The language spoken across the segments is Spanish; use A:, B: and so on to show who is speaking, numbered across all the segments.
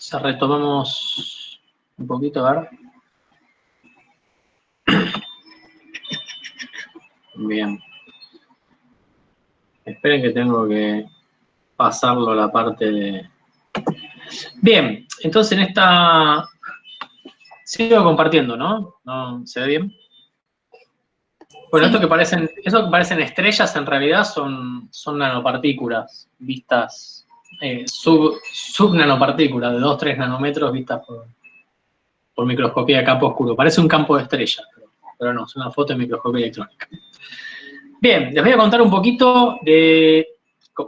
A: Entonces retomamos un poquito, a ver. Bien. Esperen que tengo que pasarlo a la parte de... Bien, entonces en esta... Sigo compartiendo, ¿no? ¿No se ve bien? Bueno,
B: Sí.
A: eso que parecen estrellas en realidad son nanopartículas vistas, subnanopartículas de 2-3 nanómetros vistas por microscopía de campo oscuro. Parece un campo de estrellas, pero no, es una foto de microscopía electrónica. Bien, les voy a contar un poquito de,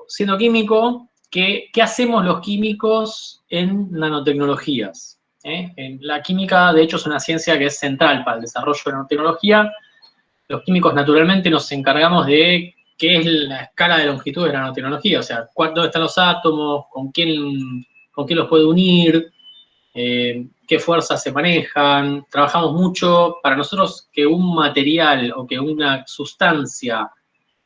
A: siendo químico, qué hacemos los químicos en nanotecnologías. En la química, de hecho, es una ciencia que es central para el desarrollo de nanotecnología. Los químicos, naturalmente, nos encargamos de qué es la escala de longitud de la nanotecnología, o sea, dónde están los átomos, con quién los puede unir, qué fuerzas se manejan. Trabajamos mucho. Para nosotros, que un material o que una sustancia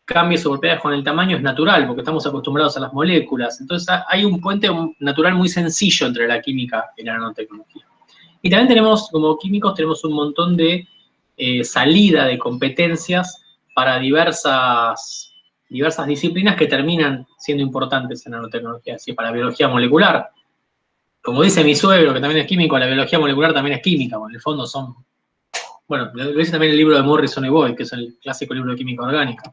A: cambie sus propiedades con el tamaño es natural, porque estamos acostumbrados a las moléculas. Entonces hay un puente natural muy sencillo entre la química y la nanotecnología. Y también tenemos, como químicos, tenemos un montón de salida de competencias para diversas disciplinas que terminan siendo importantes en nanotecnología. Así, para biología molecular, como dice mi suegro, que también es químico, la biología molecular también es química, en el fondo son... Bueno, lo dice también el libro de Morrison y Boyd, que es el clásico libro de química orgánica.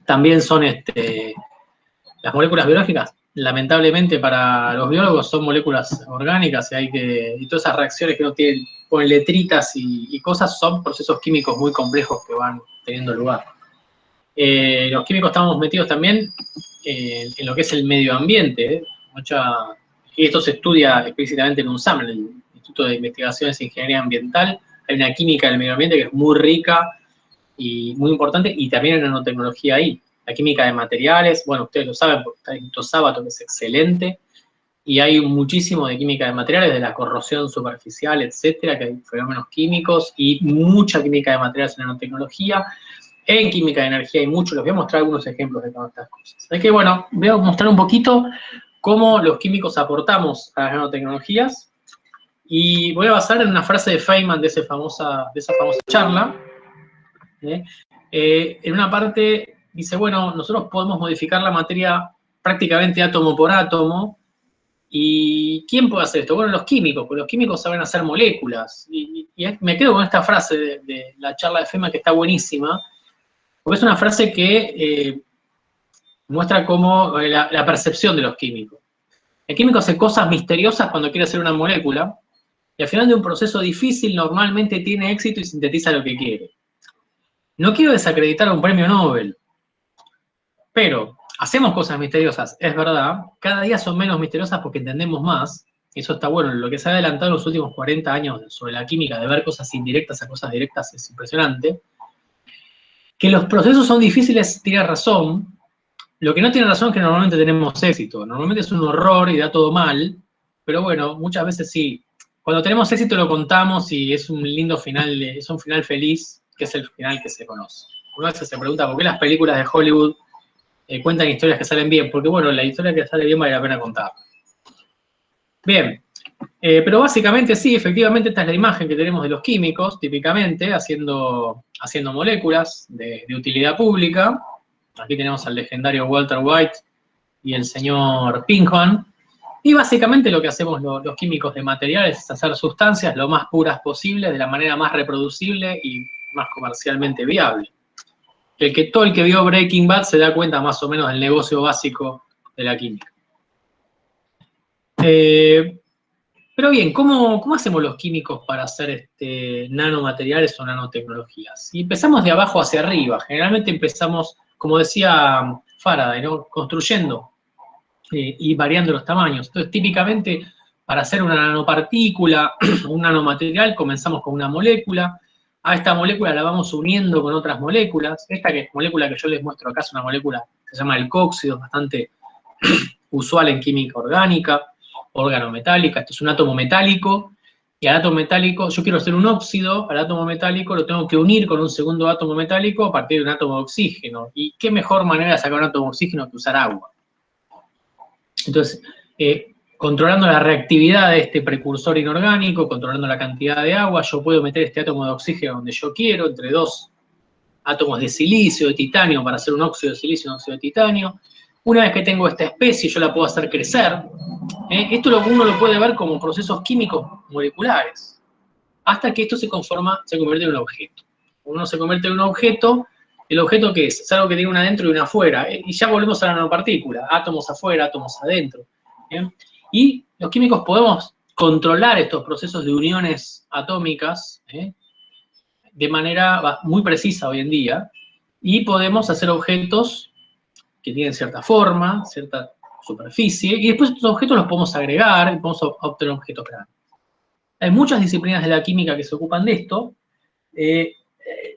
A: También son las moléculas biológicas, lamentablemente para los biólogos son moléculas orgánicas y todas esas reacciones que no tienen, con letritas y cosas, son procesos químicos muy complejos que van teniendo lugar. Los químicos estamos metidos también en lo que es el medio ambiente, y esto se estudia explícitamente en UNSAM, en el Instituto de Investigaciones e Ingeniería Ambiental. Hay una química del medio ambiente que es muy rica y muy importante, y también hay nanotecnología ahí. La química de materiales, bueno, ustedes lo saben, porque está el Instituto Sábato, que es excelente, y hay muchísimo de química de materiales, de la corrosión superficial, etcétera, que hay fenómenos químicos, y mucha química de materiales en nanotecnología. En química de energía hay mucho, les voy a mostrar algunos ejemplos de todas estas cosas. Así que, bueno, voy a mostrar un poquito cómo los químicos aportamos a las nanotecnologías, y voy a basar en una frase de Feynman de esa famosa charla. En una parte dice, bueno, nosotros podemos modificar la materia prácticamente átomo por átomo. ¿Y quién puede hacer esto? Bueno, los químicos, porque los químicos saben hacer moléculas. Y me quedo con esta frase de la charla de Feynman, que está buenísima, porque es una frase que muestra cómo la percepción de los químicos. El químico hace cosas misteriosas cuando quiere hacer una molécula, y al final de un proceso difícil normalmente tiene éxito y sintetiza lo que quiere. No quiero desacreditar a un premio Nobel, pero hacemos cosas misteriosas, es verdad. Cada día son menos misteriosas porque entendemos más. Eso está bueno. Lo que se ha adelantado en los últimos 40 años sobre la química, de ver cosas indirectas a cosas directas, es impresionante. Que los procesos son difíciles, tiene razón. Lo que no tiene razón es que normalmente tenemos éxito. Normalmente es un horror y da todo mal, pero bueno, muchas veces sí. Cuando tenemos éxito lo contamos y es un lindo final, es un final feliz, que es el final que se conoce. Una vez se pregunta por qué las películas de Hollywood cuentan historias que salen bien, porque bueno, la historia que sale bien vale la pena contar. Bien, pero básicamente sí, efectivamente esta es la imagen que tenemos de los químicos, típicamente, haciendo moléculas de utilidad pública. Aquí tenemos al legendario Walter White y el señor Pinkham. Y básicamente lo que hacemos los químicos de materiales es hacer sustancias lo más puras posible, de la manera más reproducible y más comercialmente viable. Todo el que vio Breaking Bad se da cuenta más o menos del negocio básico de la química. Pero bien, ¿cómo hacemos los químicos para hacer nanomateriales o nanotecnologías? Y empezamos de abajo hacia arriba. Generalmente empezamos, como decía Faraday, ¿no? Construyendo y variando los tamaños. Entonces, típicamente, para hacer una nanopartícula, un nanomaterial, comenzamos con una molécula. A esta molécula la vamos uniendo con otras moléculas. Esta molécula que yo les muestro acá es una molécula que se llama alcóxido, bastante usual en química orgánica, organometálica. Esto es un átomo metálico, y al átomo metálico, yo quiero hacer un óxido, al átomo metálico lo tengo que unir con un segundo átomo metálico a partir de un átomo de oxígeno. ¿Y qué mejor manera de sacar un átomo de oxígeno que usar agua? Entonces, controlando la reactividad de este precursor inorgánico, controlando la cantidad de agua, yo puedo meter este átomo de oxígeno donde yo quiero, entre dos átomos de silicio, de titanio, para hacer un óxido de silicio y un óxido de titanio. Una vez que tengo esta especie, yo la puedo hacer crecer. Esto uno lo puede ver como procesos químicos moleculares, hasta que esto se convierte en un objeto. Uno se convierte en un objeto, ¿el objeto qué es? Es algo que tiene una adentro y una afuera, y ya volvemos a la nanopartícula, átomos afuera, átomos adentro. ¿Bien? Y los químicos podemos controlar estos procesos de uniones atómicas de manera muy precisa hoy en día, y podemos hacer objetos que tienen cierta forma, cierta superficie, y después estos objetos los podemos agregar y podemos obtener objetos grandes. Hay muchas disciplinas de la química que se ocupan de esto.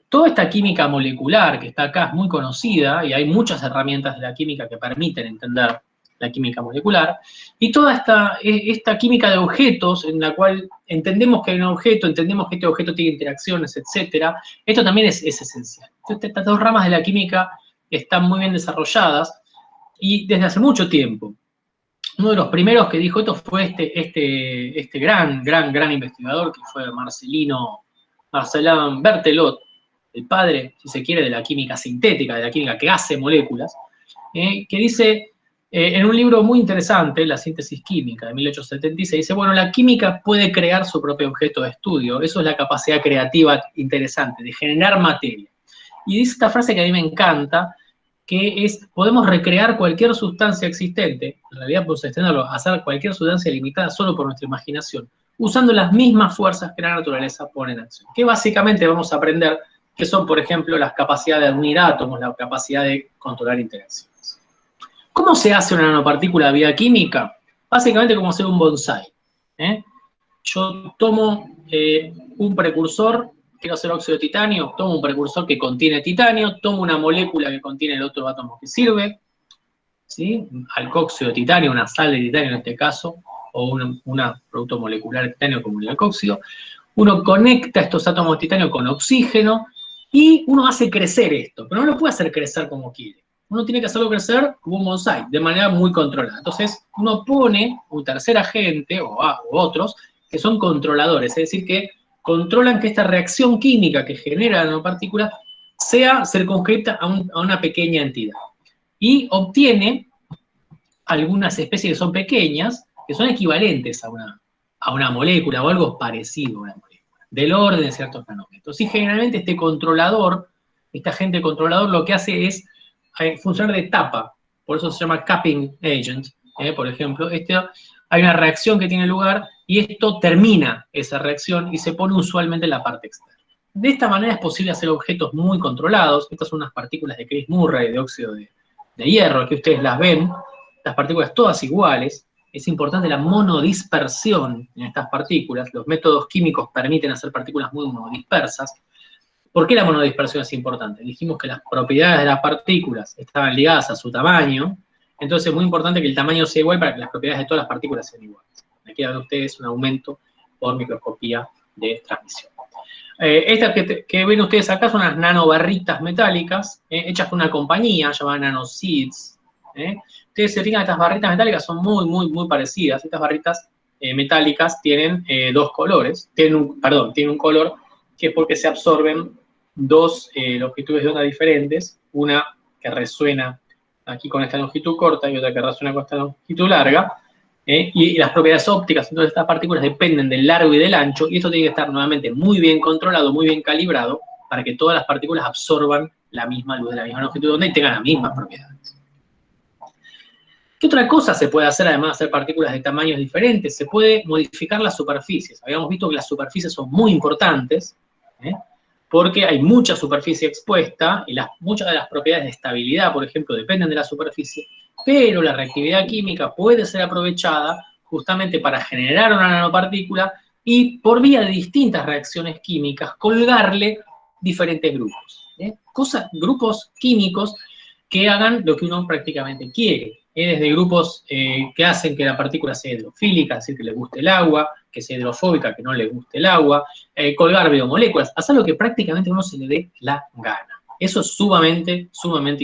A: Toda esta química molecular que está acá es muy conocida, y hay muchas herramientas de la química que permiten entender la química molecular, y toda esta química de objetos, en la cual entendemos que hay un objeto, entendemos que este objeto tiene interacciones, etc. Esto también es esencial. Entonces, estas dos ramas de la química están muy bien desarrolladas, y desde hace mucho tiempo. Uno de los primeros que dijo esto fue este gran investigador, que fue Marcelin Berthelot, el padre, si se quiere, de la química sintética, de la química que hace moléculas, que dice, en un libro muy interesante, La síntesis química, de 1876, dice, bueno, la química puede crear su propio objeto de estudio, eso es la capacidad creativa interesante, de generar materia. Y dice esta frase que a mí me encanta, que es, podemos recrear cualquier sustancia existente, en realidad podemos extenderlo a hacer cualquier sustancia limitada solo por nuestra imaginación, usando las mismas fuerzas que la naturaleza pone en acción. Que básicamente vamos a aprender que son, por ejemplo, las capacidades de unir átomos, la capacidad de controlar interacciones. ¿Cómo se hace una nanopartícula de vida química? Básicamente como hacer un bonsái. Yo tomo un precursor, quiero hacer óxido de titanio, tomo un precursor que contiene titanio, tomo una molécula que contiene el otro átomo que sirve, ¿sí? Alcóxido de titanio, una sal de titanio en este caso, o un producto molecular de titanio como el alcóxido. Uno conecta estos átomos de titanio con oxígeno y uno hace crecer esto, pero no lo puede hacer crecer como quiere. Uno tiene que hacerlo crecer como un bonsái, de manera muy controlada. Entonces, uno pone un tercer agente, o otros, que son controladores, es decir, que controlan que esta reacción química que genera la nanopartícula sea circunscripta a una pequeña entidad. Y obtiene algunas especies que son pequeñas, que son equivalentes a una molécula o algo parecido a una molécula, del orden de ciertos nanómetros. Y generalmente este controlador, este agente controlador, lo que hace es funcionar de tapa, por eso se llama capping agent, por ejemplo. Hay una reacción que tiene lugar y esto termina esa reacción y se pone usualmente en la parte externa. De esta manera es posible hacer objetos muy controlados. Estas son unas partículas de Chris Murray, de óxido de hierro, aquí ustedes las ven, las partículas todas iguales. Es importante la monodispersión en estas partículas. Los métodos químicos permiten hacer partículas muy monodispersas. ¿Por qué la monodispersión es importante? Dijimos que las propiedades de las partículas estaban ligadas a su tamaño, entonces es muy importante que el tamaño sea igual para que las propiedades de todas las partículas sean iguales. Aquí ven ustedes un aumento por microscopía de transmisión. Estas que ven ustedes acá son unas nanobarritas metálicas, hechas por una compañía llamada Nanoseeds. Ustedes se fijan, estas barritas metálicas son muy parecidas. Estas barritas metálicas tienen dos colores, tienen un color que es porque se absorben dos longitudes de onda diferentes, una que resuena aquí con esta longitud corta y otra que resuena con esta longitud larga, y las propiedades ópticas, entonces estas partículas dependen del largo y del ancho, y esto tiene que estar nuevamente muy bien controlado, muy bien calibrado, para que todas las partículas absorban la misma luz de la misma longitud de onda y tengan las mismas propiedades. ¿Qué otra cosa se puede hacer además de hacer partículas de tamaños diferentes? Se puede modificar las superficies. Habíamos visto que las superficies son muy importantes, porque hay mucha superficie expuesta y muchas de las propiedades de estabilidad, por ejemplo, dependen de la superficie, pero la reactividad química puede ser aprovechada justamente para generar una nanopartícula y por vía de distintas reacciones químicas colgarle diferentes grupos. Grupos químicos que hagan lo que uno prácticamente quiere. Desde grupos que hacen que la partícula sea hidrofílica, es decir, que le guste el agua, que sea hidrofóbica, que no le guste el agua, colgar biomoléculas, hacer lo que prácticamente a uno se le dé la gana. Eso es sumamente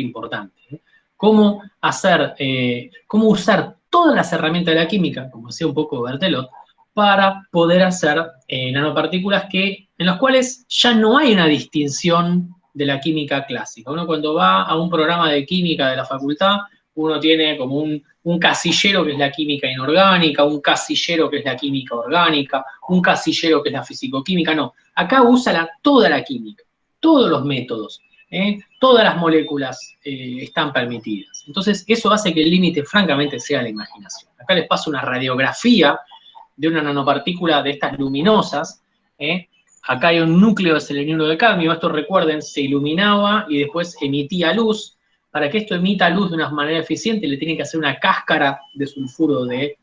A: importante. ¿Cómo usar todas las herramientas de la química, como decía un poco Berthelot, para poder hacer nanopartículas en las cuales ya no hay una distinción de la química clásica. Uno cuando va a un programa de química de la facultad, uno tiene como un casillero que es la química inorgánica, un casillero que es la química orgánica, un casillero que es la fisicoquímica. No, acá usa toda la química, todos los métodos, todas las moléculas están permitidas. Entonces, eso hace que el límite, francamente, sea la imaginación. Acá les paso una radiografía de una nanopartícula de estas luminosas. Acá hay un núcleo de selenuro de cadmio. Esto, recuerden, se iluminaba y después emitía luz. Para que esto emita luz de una manera eficiente, le tienen que hacer una cáscara de sulfuro de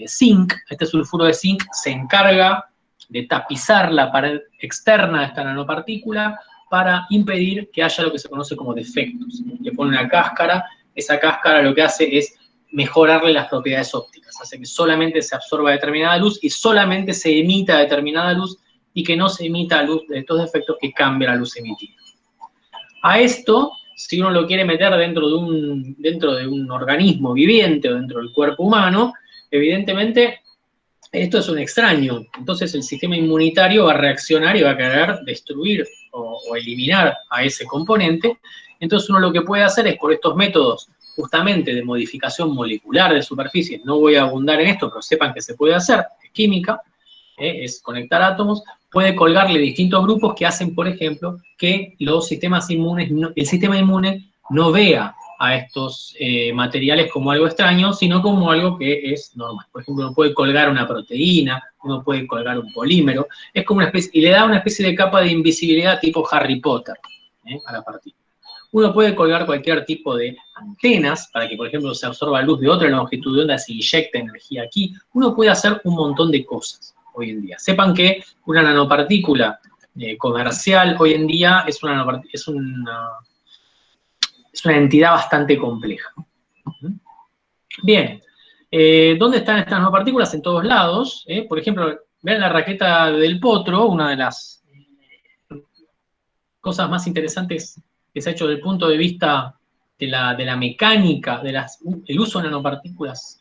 A: zinc. Este sulfuro de zinc se encarga de tapizar la pared externa de esta nanopartícula para impedir que haya lo que se conoce como defectos. Le pone una cáscara, esa cáscara lo que hace es mejorarle las propiedades ópticas, hace que solamente se absorba determinada luz y solamente se emita determinada luz y que no se emita luz de estos defectos que cambia la luz emitida. A esto, si uno lo quiere meter dentro de un organismo viviente o dentro del cuerpo humano, evidentemente esto es un extraño. Entonces el sistema inmunitario va a reaccionar y va a querer destruir o eliminar a ese componente. Entonces uno lo que puede hacer es, por estos métodos justamente de modificación molecular de superficies, no voy a abundar en esto, pero sepan que se puede hacer, es química, es conectar átomos, puede colgarle distintos grupos que hacen, por ejemplo, que los sistemas inmunes, el sistema inmune no vea a estos materiales como algo extraño, sino como algo que es normal. Por ejemplo, uno puede colgar una proteína, uno puede colgar un polímero, es como una especie, y le da una especie de capa de invisibilidad tipo Harry Potter a la partícula. Uno puede colgar cualquier tipo de antenas para que, por ejemplo, se absorba luz de otra longitud de onda, se inyecta energía aquí. Uno puede hacer un montón de cosas hoy en día. Sepan que una nanopartícula comercial hoy en día es una entidad bastante compleja. Bien, ¿dónde están estas nanopartículas? En todos lados. Por ejemplo, vean la raqueta del potro, una de las cosas más interesantes que se ha hecho desde el punto de vista de la mecánica, el uso de nanopartículas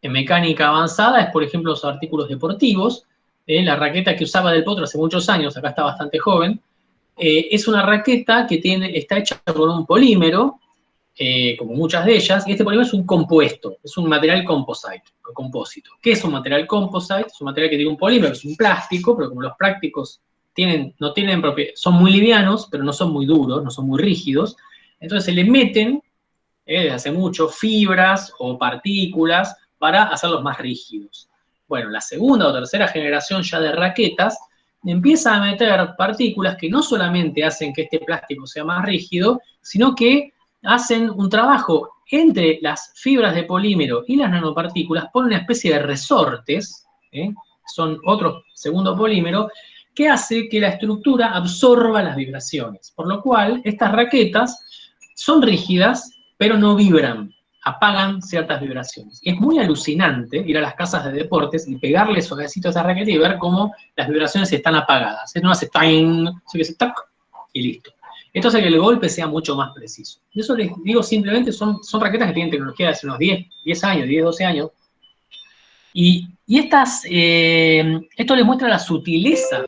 A: en mecánica avanzada es, por ejemplo, los artículos deportivos. La raqueta que usaba del potro hace muchos años, acá está bastante joven, es una raqueta que está hecha con un polímero, como muchas de ellas, y este polímero es un compuesto, es un material composite, o compósito. ¿Qué es un material composite? Es un material que tiene un polímero, es un plástico, pero como los plásticos no tienen propiedades, son muy livianos, pero no son muy duros, no son muy rígidos, entonces se le meten, desde hace mucho, fibras o partículas para hacerlos más rígidos. Bueno, la segunda o tercera generación ya de raquetas empieza a meter partículas que no solamente hacen que este plástico sea más rígido, sino que hacen un trabajo entre las fibras de polímero y las nanopartículas, ponen una especie de resortes, son otro segundo polímero, que hace que la estructura absorba las vibraciones. Por lo cual, estas raquetas son rígidas, pero no vibran, apagan ciertas vibraciones. Y es muy alucinante ir a las casas de deportes y pegarle suavecito a esa raqueta y ver cómo las vibraciones están apagadas. No hace ¡ting!, sino que hace ¡tac! Y listo. Esto hace que el golpe sea mucho más preciso. Y eso les digo simplemente, son raquetas que tienen tecnología de hace unos 10 años, 10, 12 años. Y esto les muestra la sutileza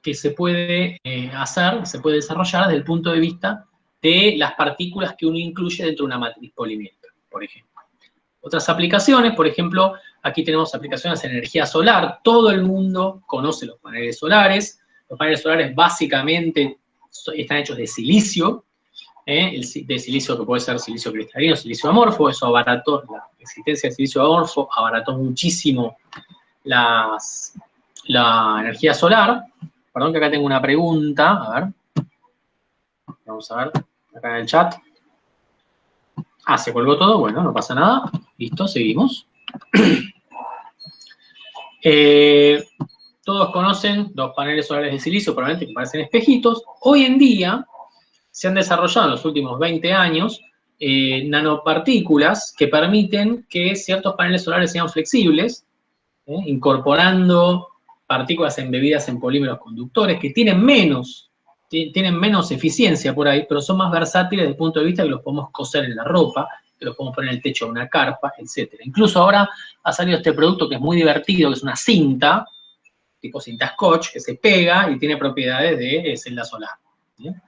A: que se puede hacer, se puede desarrollar desde el punto de vista de las partículas que uno incluye dentro de una matriz polimétrica, por ejemplo. Otras aplicaciones, por ejemplo, aquí tenemos aplicaciones en energía solar. Todo el mundo conoce los paneles solares. Los paneles solares básicamente están hechos de silicio, de silicio que puede ser silicio cristalino, silicio amorfo. Eso abarató, la existencia de silicio amorfo abarató muchísimo la energía solar. Perdón que acá tengo una pregunta, a ver. Vamos a ver, acá en el chat. Se colgó todo, bueno, no pasa nada. Listo, seguimos. Todos conocen los paneles solares de silicio, probablemente que parecen espejitos. Hoy en día se han desarrollado en los últimos 20 años nanopartículas que permiten que ciertos paneles solares sean flexibles, incorporando partículas embebidas en polímeros conductores que tienen menos eficiencia por ahí, pero son más versátiles desde el punto de vista que los podemos coser en la ropa que lo podemos poner en el techo de una carpa, etc. Incluso ahora ha salido este producto que es muy divertido, que es una cinta, tipo cinta scotch, que se pega y tiene propiedades de celda solar. ¿Bien?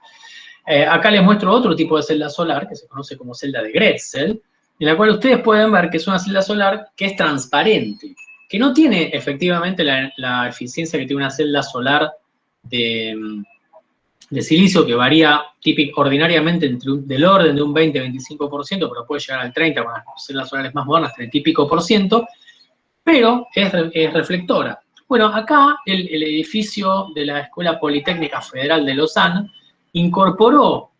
A: Acá les muestro otro tipo de celda solar, que se conoce como celda de Grätzel, en la cual ustedes pueden ver que es una celda solar que es transparente, que no tiene efectivamente la eficiencia que tiene una celda solar de silicio, que varía ordinariamente del orden de un 20-25%, pero puede llegar al 30%, con las celdas solares más modernas, 30 y pico por ciento, pero es reflectora. Bueno, acá el edificio de la Escuela Politécnica Federal de Lausanne incorporó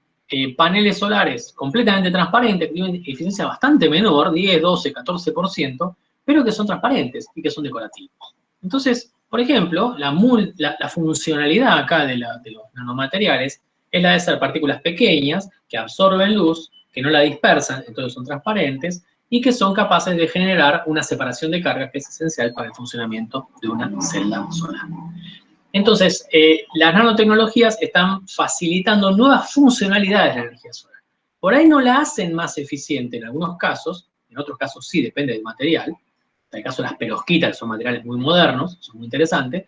A: paneles solares completamente transparentes, que tienen eficiencia bastante menor, 10, 12, 14%, pero que son transparentes y que son decorativos. Entonces, por ejemplo, la funcionalidad acá de los nanomateriales es la de ser partículas pequeñas que absorben luz, que no la dispersan, entonces son transparentes, y que son capaces de generar una separación de carga que es esencial para el funcionamiento de una celda solar. Entonces, las nanotecnologías están facilitando nuevas funcionalidades de la energía solar. Por ahí no la hacen más eficiente en algunos casos, en otros casos sí, depende del material. En el caso de las perovskitas, que son materiales muy modernos, son muy interesantes,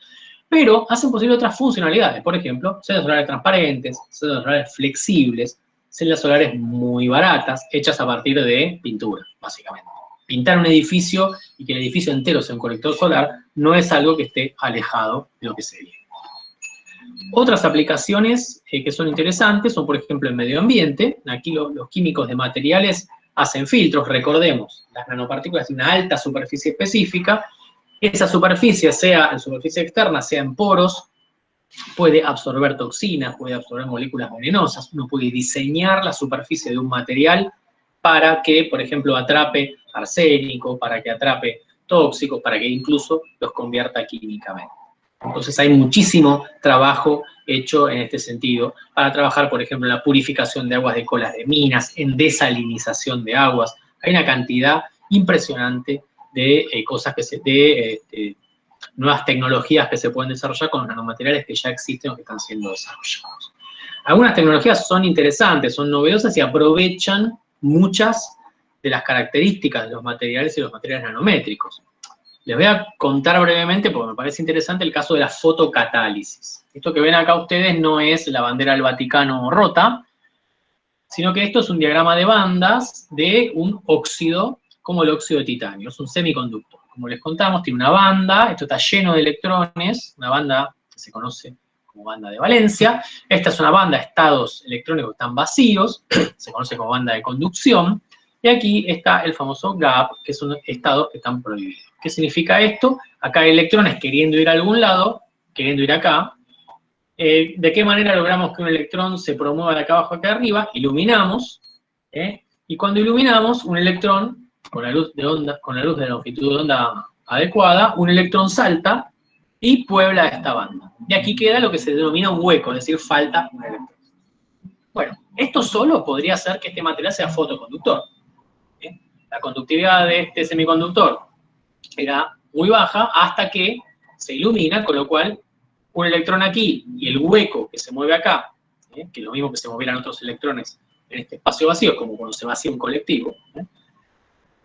A: pero hacen posible otras funcionalidades. Por ejemplo, celdas solares transparentes, celdas solares flexibles, celdas solares muy baratas, hechas a partir de pintura, básicamente. Pintar un edificio y que el edificio entero sea un colector solar no es algo que esté alejado de lo que se viene. Otras aplicaciones que son interesantes son, por ejemplo, en medio ambiente. Aquí los químicos de materiales hacen filtros, recordemos, las nanopartículas tienen una alta superficie específica. Esa superficie, sea en superficie externa, sea en poros, puede absorber toxinas, puede absorber moléculas venenosas. Uno puede diseñar la superficie de un material para que, por ejemplo, atrape arsénico, para que atrape tóxicos, para que incluso los convierta químicamente. Entonces hay muchísimo trabajo hecho en este sentido para trabajar, por ejemplo, en la purificación de aguas de colas de minas, en desalinización de aguas. Hay una cantidad impresionante de cosas nuevas tecnologías que se pueden desarrollar con los nanomateriales que ya existen o que están siendo desarrollados. Algunas tecnologías son interesantes, son novedosas y aprovechan muchas de las características de los materiales y los materiales nanométricos. Les voy a contar brevemente, porque me parece interesante, el caso de la fotocatálisis. Esto que ven acá ustedes no es la bandera del Vaticano rota, sino que esto es un diagrama de bandas de un óxido, como el óxido de titanio, es un semiconductor. Como les contamos, tiene una banda, esto está lleno de electrones, una banda que se conoce como banda de valencia. Esta es una banda de estados electrónicos que están vacíos, se conoce como banda de conducción. Y aquí está el famoso gap, que son estados que están prohibidos. ¿Qué significa esto? Acá hay electrones queriendo ir a algún lado, queriendo ir acá. ¿De qué manera logramos que un electrón se promueva de acá abajo a acá arriba? Iluminamos, y cuando iluminamos un electrón con la luz de la longitud de onda adecuada, un electrón salta y puebla esta banda. Y aquí queda lo que se denomina un hueco, es decir, falta un electrón. Bueno, esto solo podría hacer que este material sea fotoconductor. La conductividad de este semiconductor era muy baja hasta que se ilumina, con lo cual un electrón aquí y el hueco que se mueve acá, que es lo mismo que se movieran otros electrones en este espacio vacío, como cuando se vacía un colectivo,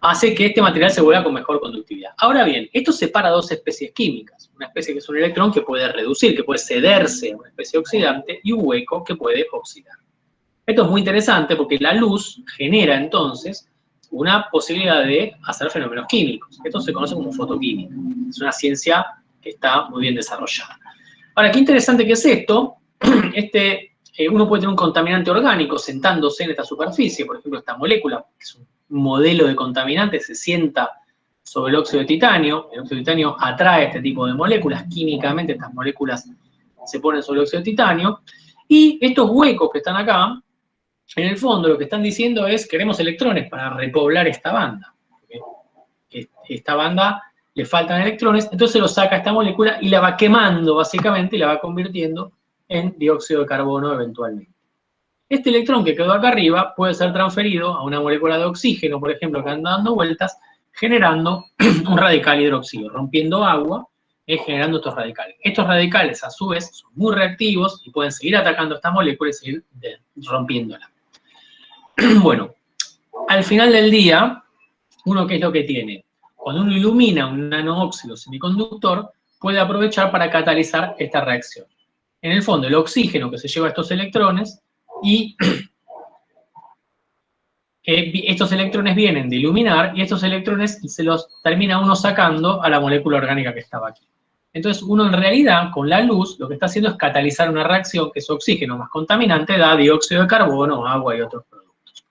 A: hace que este material se vuelva con mejor conductividad. Ahora bien, esto separa dos especies químicas. Una especie que es un electrón que puede reducir, que puede cederse a una especie oxidante, y un hueco que puede oxidar. Esto es muy interesante porque la luz genera entonces una posibilidad de hacer fenómenos químicos. Esto se conoce como fotoquímica. Es una ciencia que está muy bien desarrollada. Ahora, qué interesante que es esto. Uno puede tener un contaminante orgánico sentándose en esta superficie. Por ejemplo, esta molécula, que es un modelo de contaminante, se sienta sobre el óxido de titanio. El óxido de titanio atrae este tipo de moléculas. Químicamente, estas moléculas se ponen sobre el óxido de titanio. Y estos huecos que están acá, en el fondo lo que están diciendo es, queremos electrones para repoblar esta banda. Esta banda le faltan electrones, entonces lo saca esta molécula y la va quemando básicamente y la va convirtiendo en dióxido de carbono eventualmente. Este electrón que quedó acá arriba puede ser transferido a una molécula de oxígeno, por ejemplo, que anda dando vueltas, generando un radical hidroxilo, rompiendo agua, generando estos radicales. Estos radicales, a su vez, son muy reactivos y pueden seguir atacando esta molécula y seguir rompiéndola. Bueno, al final del día, uno, ¿qué es lo que tiene? Cuando uno ilumina un nanoóxido semiconductor, puede aprovechar para catalizar esta reacción. En el fondo, el oxígeno que se lleva a estos electrones y estos electrones vienen de iluminar y estos electrones se los termina uno sacando a la molécula orgánica que estaba aquí. Entonces, uno en realidad, con la luz, lo que está haciendo es catalizar una reacción que es oxígeno más contaminante, da dióxido de carbono, agua y otros productos.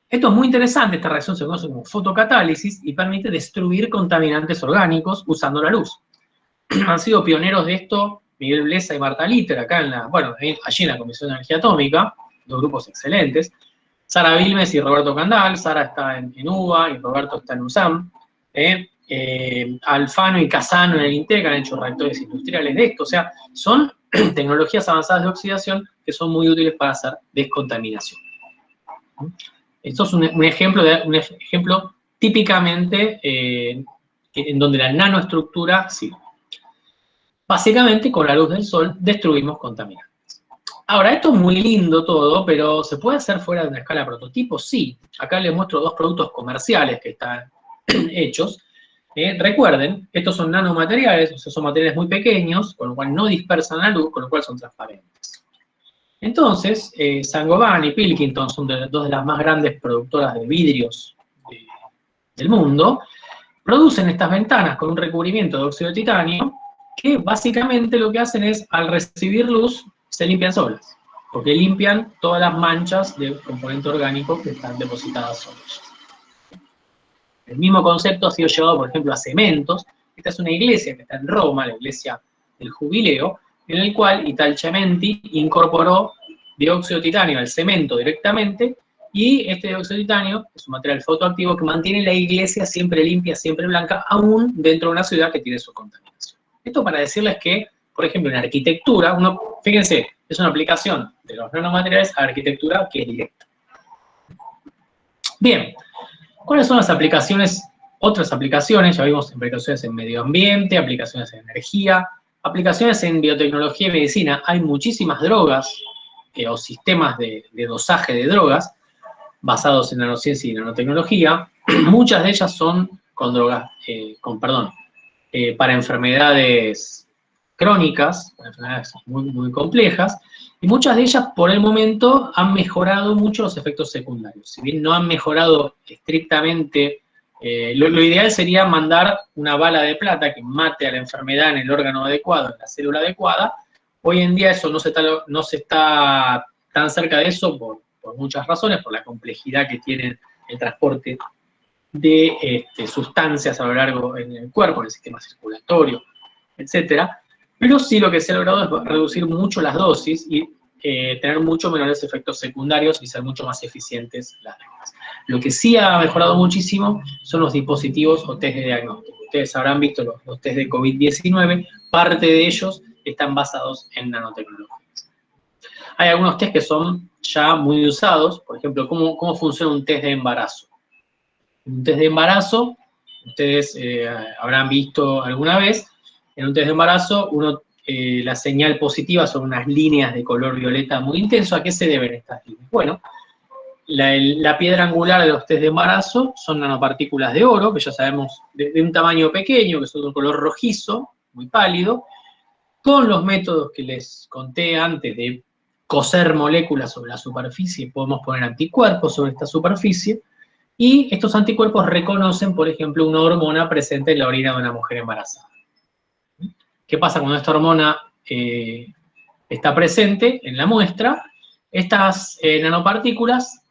A: Esto es muy interesante, esta reacción se conoce como fotocatálisis y permite destruir contaminantes orgánicos usando la luz. Han sido pioneros de esto Miguel Blesa y Marta Litter, acá allí en la Comisión de Energía Atómica, dos grupos excelentes. Sara Vilmes y Roberto Candal, Sara está en UBA y Roberto está en USAM. Alfano y Casano en el INTEC han hecho reactores industriales de esto, o sea, son tecnologías avanzadas de oxidación que son muy útiles para hacer descontaminación. Esto es un ejemplo típicamente en donde la nanoestructura sirve. Básicamente, con la luz del sol destruimos contaminantes. Ahora, esto es muy lindo todo, pero ¿se puede hacer fuera de una escala prototipo? Sí. Acá les muestro dos productos comerciales que están hechos. Recuerden, estos son nanomateriales, o sea, son materiales muy pequeños, con lo cual no dispersan la luz, con lo cual son transparentes. Entonces, Saint-Gobain y Pilkington son dos de las más grandes productoras de vidrios del mundo, producen estas ventanas con un recubrimiento de óxido de titanio, que básicamente lo que hacen es, al recibir luz, se limpian solas, porque limpian todas las manchas de componente orgánico que están depositadas sobre ellas. El mismo concepto ha sido llevado, por ejemplo, a cementos. Esta es una iglesia que está en Roma, la iglesia del Jubileo, en el cual Italcementi incorporó dióxido de titanio al cemento directamente, y este dióxido de titanio es un material fotoactivo que mantiene la iglesia siempre limpia, siempre blanca, aún dentro de una ciudad que tiene su contaminación. Esto para decirles que, por ejemplo, en arquitectura, fíjense, es una aplicación de los nanomateriales a arquitectura que es directa. Bien, ¿cuáles son las aplicaciones? Otras aplicaciones, ya vimos aplicaciones en medio ambiente, aplicaciones en energía, aplicaciones en biotecnología y medicina. Hay muchísimas drogas o sistemas de dosaje de drogas basados en nanociencia y nanotecnología. Muchas de ellas son para enfermedades crónicas, para enfermedades muy, muy complejas, y muchas de ellas por el momento han mejorado mucho los efectos secundarios. Si bien no han mejorado estrictamente, lo ideal sería mandar una bala de plata que mate a la enfermedad en el órgano adecuado, en la célula adecuada. Hoy en día eso no se está tan cerca de eso por muchas razones, por la complejidad que tiene el transporte de sustancias a lo largo en el cuerpo, en el sistema circulatorio, etcétera. Pero sí lo que se ha logrado es reducir mucho las dosis y tener mucho menores efectos secundarios y ser mucho más eficientes las drogas. Lo que sí ha mejorado muchísimo son los dispositivos o test de diagnóstico. Ustedes habrán visto los test de COVID-19, parte de ellos están basados en nanotecnologías. Hay algunos test que son ya muy usados, por ejemplo, ¿cómo funciona un test de embarazo? Un test de embarazo, ustedes habrán visto alguna vez, en un test de embarazo, la señal positiva son unas líneas de color violeta muy intenso. ¿A qué se deben estas líneas? Bueno, la piedra angular de los test de embarazo son nanopartículas de oro, que ya sabemos de un tamaño pequeño, que son de un color rojizo, muy pálido. Con los métodos que les conté antes de coser moléculas sobre la superficie, podemos poner anticuerpos sobre esta superficie, y estos anticuerpos reconocen, por ejemplo, una hormona presente en la orina de una mujer embarazada. ¿Qué pasa cuando esta hormona está presente en la muestra? Estas nanopartículas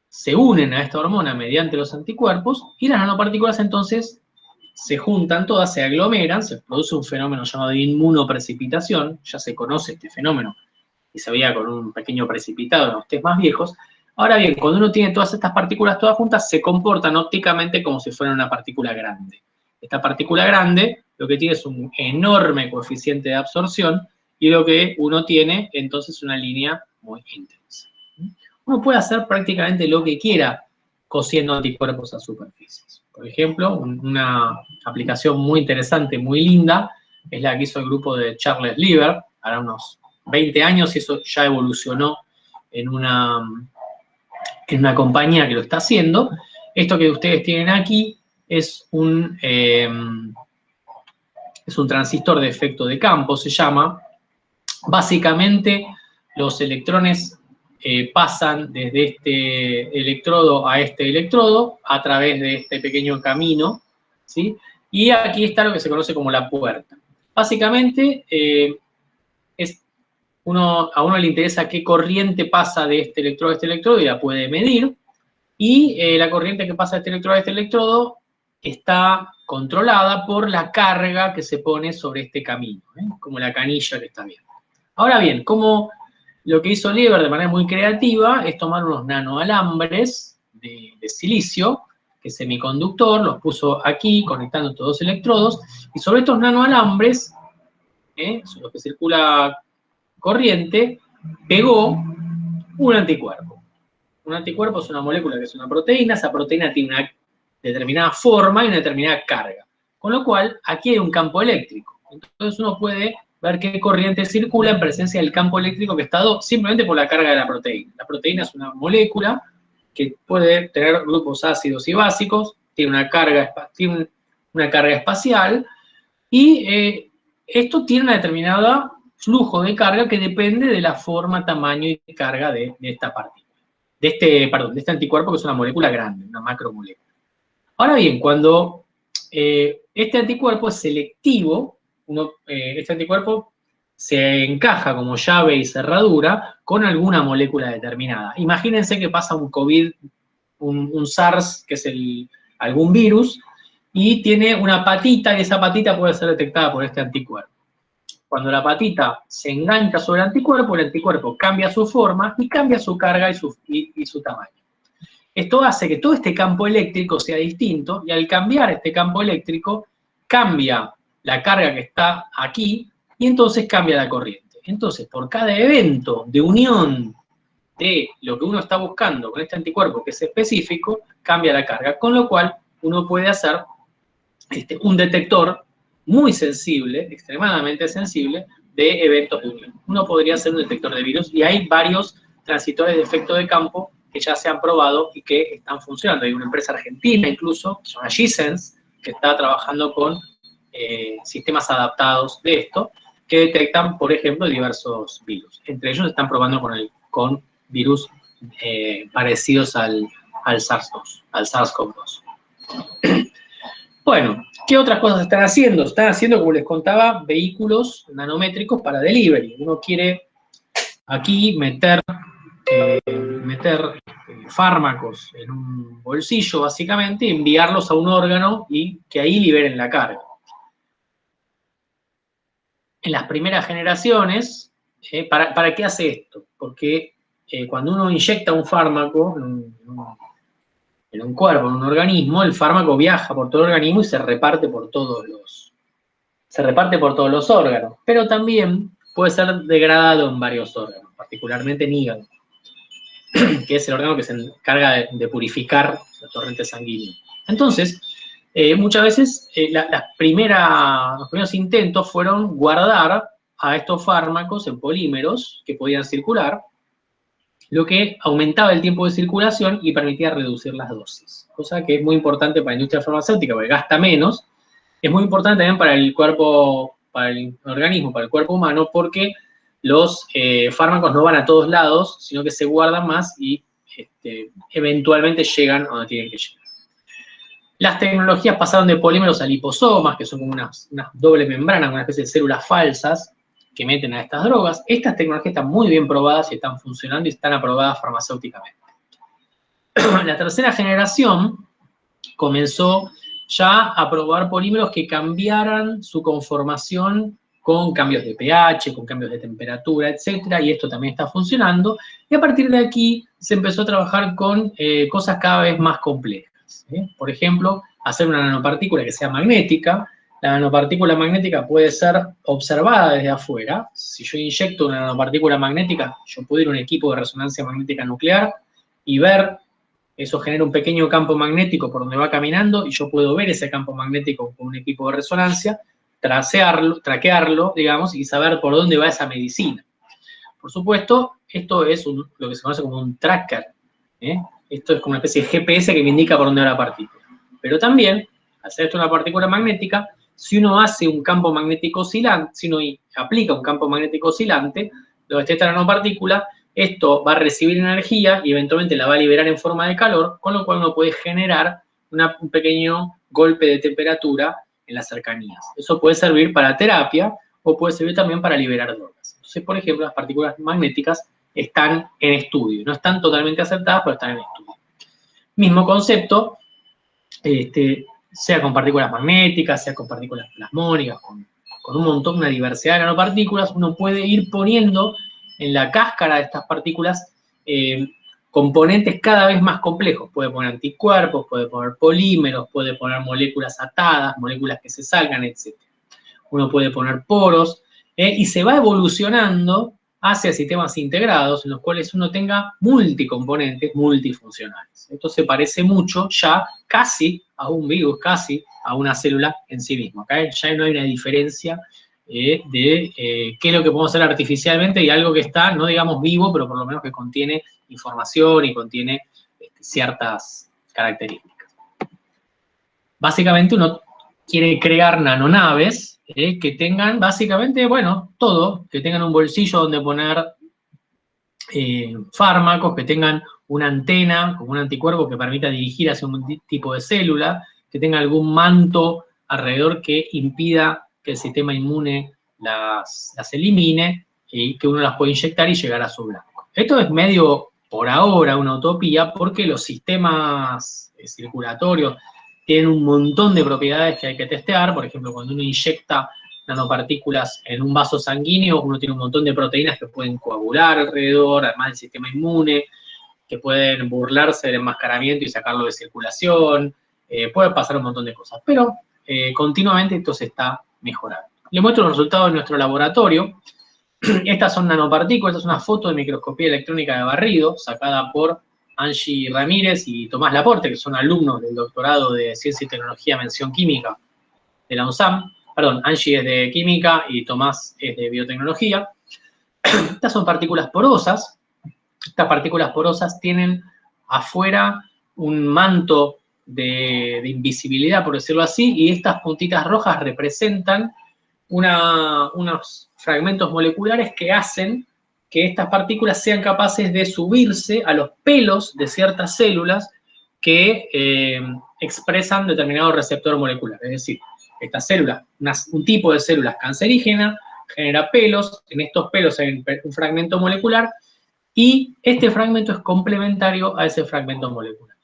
A: se unen a esta hormona mediante los anticuerpos, y las nanopartículas entonces se juntan todas, se aglomeran, se produce un fenómeno llamado inmunoprecipitación. Ya se conoce este fenómeno y se veía con un pequeño precipitado en los test más viejos. Ahora bien, cuando uno tiene todas estas partículas todas juntas, se comportan ópticamente como si fueran una partícula grande. Esta partícula grande lo que tiene es un enorme coeficiente de absorción, y lo que uno tiene entonces es una línea muy intensa. Uno puede hacer prácticamente lo que quiera cosiendo anticuerpos a superficies. Por ejemplo, una aplicación muy interesante, muy linda, es la que hizo el grupo de Charles Lieber, hará unos 20 años, y eso ya evolucionó en una en una compañía que lo está haciendo. Esto que ustedes tienen aquí es un transistor de efecto de campo, se llama. Básicamente, los electrones pasan desde este electrodo a este electrodo a través de este pequeño camino, ¿sí? Y aquí está lo que se conoce como la puerta. Básicamente, a uno le interesa qué corriente pasa de este electrodo a este electrodo y la puede medir. Y la corriente que pasa de este electrodo a este electrodo está controlada por la carga que se pone sobre este camino, como la canilla que está viendo. Ahora bien, como lo que hizo Lieber de manera muy creativa es tomar unos nanoalambres de silicio, que es semiconductor, los puso aquí conectando estos dos electrodos, y sobre estos nanoalambres, sobre los que circula corriente, pegó un anticuerpo. Un anticuerpo es una molécula que es una proteína, esa proteína tiene una determinada forma y una determinada carga. Con lo cual, aquí hay un campo eléctrico. Entonces uno puede ver qué corriente circula en presencia del campo eléctrico que está dado simplemente por la carga de la proteína. La proteína es una molécula que puede tener grupos ácidos y básicos, tiene una carga espacial, y esto tiene una determinada flujo de carga que depende de la forma, tamaño y carga de esta partícula. De este anticuerpo, que es una molécula grande, una macromolécula. Ahora bien, cuando este anticuerpo es selectivo, este anticuerpo se encaja como llave y cerradura con alguna molécula determinada. Imagínense que pasa un COVID, un SARS, que es algún virus, y tiene una patita, y esa patita puede ser detectada por este anticuerpo. Cuando la patita se engancha sobre el anticuerpo cambia su forma y cambia su carga y su tamaño. Esto hace que todo este campo eléctrico sea distinto, y al cambiar este campo eléctrico, cambia la carga que está aquí, y entonces cambia la corriente. Entonces, por cada evento de unión de lo que uno está buscando con este anticuerpo, que es específico, cambia la carga, con lo cual uno puede hacer un detector muy sensible, extremadamente sensible, de eventos de unión. Uno podría hacer un detector de virus, y hay varios transitores de efecto de campo que ya se han probado y que están funcionando. Hay una empresa argentina incluso, que se llama G-Sense, que está trabajando con sistemas adaptados de esto, que detectan, por ejemplo, diversos virus. Entre ellos están probando con virus parecidos al SARS-CoV-2. Bueno, ¿qué otras cosas están haciendo? Están haciendo, como les contaba, vehículos nanométricos para delivery. Uno quiere aquí meter fármacos en un bolsillo, básicamente, y enviarlos a un órgano y que ahí liberen la carga. En las primeras generaciones, ¿para qué hace esto? Porque cuando uno inyecta un fármaco en un cuerpo, en un organismo, el fármaco viaja por todo el organismo y se reparte por todos los órganos, pero también puede ser degradado en varios órganos, particularmente en hígado, que es el órgano que se encarga de purificar la torrente sanguínea. Entonces, muchas veces los primeros intentos fueron guardar a estos fármacos en polímeros que podían circular, lo que aumentaba el tiempo de circulación y permitía reducir las dosis, cosa que es muy importante para la industria farmacéutica porque gasta menos. Es muy importante también para el cuerpo, para el organismo, para el cuerpo humano, porque los fármacos no van a todos lados, sino que se guardan más y eventualmente llegan a donde tienen que llegar. Las tecnologías pasaron de polímeros a liposomas, que son como unas doble membranas, una especie de células falsas que meten a estas drogas. Estas tecnologías están muy bien probadas y están funcionando y están aprobadas farmacéuticamente. La tercera generación comenzó ya a probar polímeros que cambiaran su conformación con cambios de pH, con cambios de temperatura, etcétera, y esto también está funcionando. Y a partir de aquí se empezó a trabajar con cosas cada vez más complejas. Por ejemplo, hacer una nanopartícula que sea magnética. La nanopartícula magnética puede ser observada desde afuera. Si yo inyecto una nanopartícula magnética, yo puedo ir a un equipo de resonancia magnética nuclear y ver. Eso genera un pequeño campo magnético por donde va caminando y yo puedo ver ese campo magnético con un equipo de resonancia, traquearlo, digamos, y saber por dónde va esa medicina. Por supuesto, esto es lo que se conoce como un tracker. Esto es como una especie de GPS que me indica por dónde va la partícula. Pero también, al ser esto una partícula magnética, si uno hace un campo magnético oscilante, si uno aplica un campo magnético oscilante, donde esté esta nanopartícula, esto va a recibir energía y eventualmente la va a liberar en forma de calor, con lo cual uno puede generar un pequeño golpe de temperatura en las cercanías. Eso puede servir para terapia o puede servir también para liberar drogas. Entonces, por ejemplo, las partículas magnéticas están en estudio. No están totalmente aceptadas, pero están en estudio. Mismo concepto, sea con partículas magnéticas, sea con partículas plasmónicas, con un montón, una diversidad de nanopartículas, uno puede ir poniendo en la cáscara de estas partículas componentes cada vez más complejos. Puede poner anticuerpos, puede poner polímeros, puede poner moléculas atadas, moléculas que se salgan, etc. Uno puede poner poros, y se va evolucionando hacia sistemas integrados en los cuales uno tenga multicomponentes multifuncionales. Esto se parece mucho ya casi a un virus, casi a una célula en sí misma. ¿Okay? Ya no hay una diferencia de qué es lo que podemos hacer artificialmente y algo que está, no digamos vivo, pero por lo menos que contiene información y contiene ciertas características. Básicamente uno quiere crear nanonaves que tengan básicamente, bueno, todo, que tengan un bolsillo donde poner fármacos, que tengan una antena como un anticuerpo que permita dirigir hacia un tipo de célula, que tenga algún manto alrededor que impida que el sistema inmune las elimine y que uno las pueda inyectar y llegar a su blanco. Esto es medio, por ahora, una utopía porque los sistemas circulatorios tienen un montón de propiedades que hay que testear. Por ejemplo, cuando uno inyecta nanopartículas en un vaso sanguíneo, uno tiene un montón de proteínas que pueden coagular alrededor, además del sistema inmune, que pueden burlarse del enmascaramiento y sacarlo de circulación, puede pasar un montón de cosas, pero continuamente esto se está mejorando. Les muestro los resultados de nuestro laboratorio. Estas son nanopartículas, esta es una foto de microscopía electrónica de barrido, sacada por Angie Ramírez y Tomás Laporte, que son alumnos del doctorado de Ciencia y Tecnología Mención Química de la UNSAM. Perdón, Angie es de Química y Tomás es de Biotecnología. Estas son partículas porosas. Estas partículas porosas tienen afuera un manto de invisibilidad, por decirlo así, y estas puntitas rojas representan unos fragmentos moleculares que hacen que estas partículas sean capaces de subirse a los pelos de ciertas células que expresan determinado receptor molecular. Es decir, esta célula, un tipo de células cancerígena, genera pelos, en estos pelos hay un fragmento molecular, y este fragmento es complementario a ese fragmento molecular.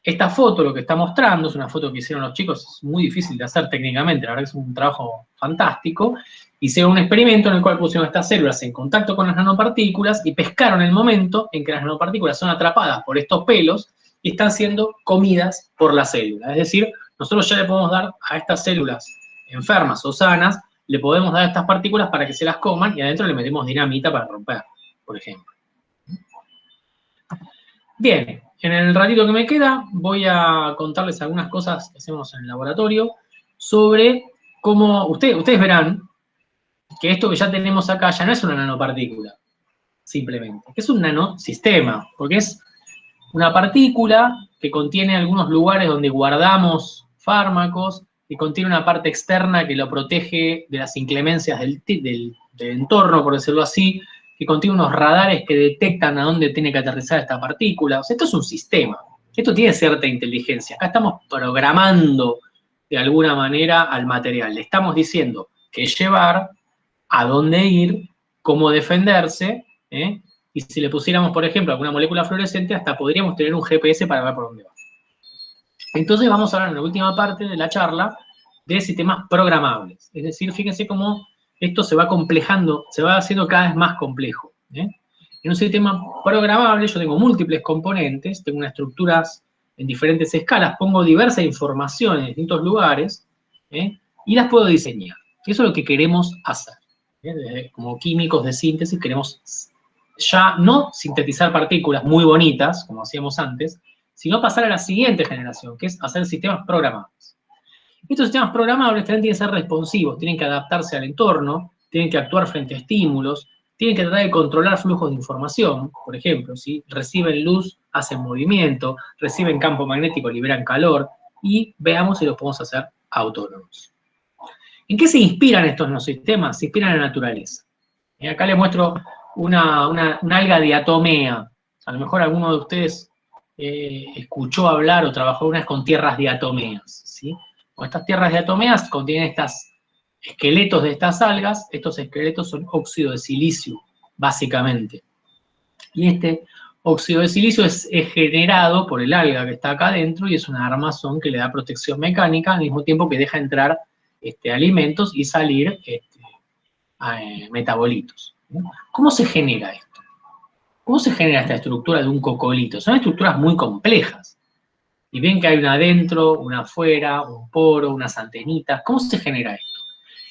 A: Esta foto lo que está mostrando, es una foto que hicieron los chicos, es muy difícil de hacer técnicamente, la verdad que es un trabajo fantástico. Hicieron un experimento en el cual pusieron estas células en contacto con las nanopartículas y pescaron el momento en que las nanopartículas son atrapadas por estos pelos y están siendo comidas por la célula. Es decir, nosotros ya le podemos dar a estas células enfermas o sanas, le podemos dar estas partículas para que se las coman y adentro le metemos dinamita para romper, por ejemplo. Bien, en el ratito que me queda voy a contarles algunas cosas que hacemos en el laboratorio sobre cómo ustedes verán que esto que ya tenemos acá ya no es una nanopartícula, simplemente, es un nanosistema, porque es una partícula que contiene algunos lugares donde guardamos fármacos y contiene una parte externa que lo protege de las inclemencias del entorno, por decirlo así, que contiene unos radares que detectan a dónde tiene que aterrizar esta partícula. O sea, esto es un sistema, esto tiene cierta inteligencia. Acá estamos programando de alguna manera al material. Le estamos diciendo qué llevar, a dónde ir, cómo defenderse, y si le pusiéramos, por ejemplo, alguna molécula fluorescente, hasta podríamos tener un GPS para ver por dónde va. Entonces vamos a hablar en la última parte de la charla de sistemas programables. Es decir, fíjense cómo esto se va complejando, se va haciendo cada vez más complejo. En un sistema programable yo tengo múltiples componentes, tengo unas estructuras en diferentes escalas, pongo diversa información en distintos lugares, y las puedo diseñar. Eso es lo que queremos hacer. Como químicos de síntesis queremos ya no sintetizar partículas muy bonitas, como hacíamos antes, sino pasar a la siguiente generación, que es hacer sistemas programables. Estos sistemas programables también tienen que ser responsivos, tienen que adaptarse al entorno, tienen que actuar frente a estímulos, tienen que tratar de controlar flujos de información, por ejemplo, ¿sí? Reciben luz, hacen movimiento, reciben campo magnético, liberan calor, y veamos si los podemos hacer autónomos. ¿En qué se inspiran estos nanosistemas? Se inspiran en la naturaleza. Y acá les muestro una alga diatomea. A lo mejor alguno de ustedes escuchó hablar o trabajó una vez con tierras diatomeas, ¿sí? O estas tierras diatomeas contienen estos esqueletos de estas algas. Estos esqueletos son óxido de silicio, básicamente. Y este óxido de silicio es generado por el alga que está acá adentro y es un armazón que le da protección mecánica al mismo tiempo que deja entrar alimentos y salir metabolitos. ¿Cómo se genera esto? ¿Cómo se genera esta estructura de un cocolito? Son estructuras muy complejas. Y ven que hay una adentro, una afuera, un poro, unas antenitas. ¿Cómo se genera esto?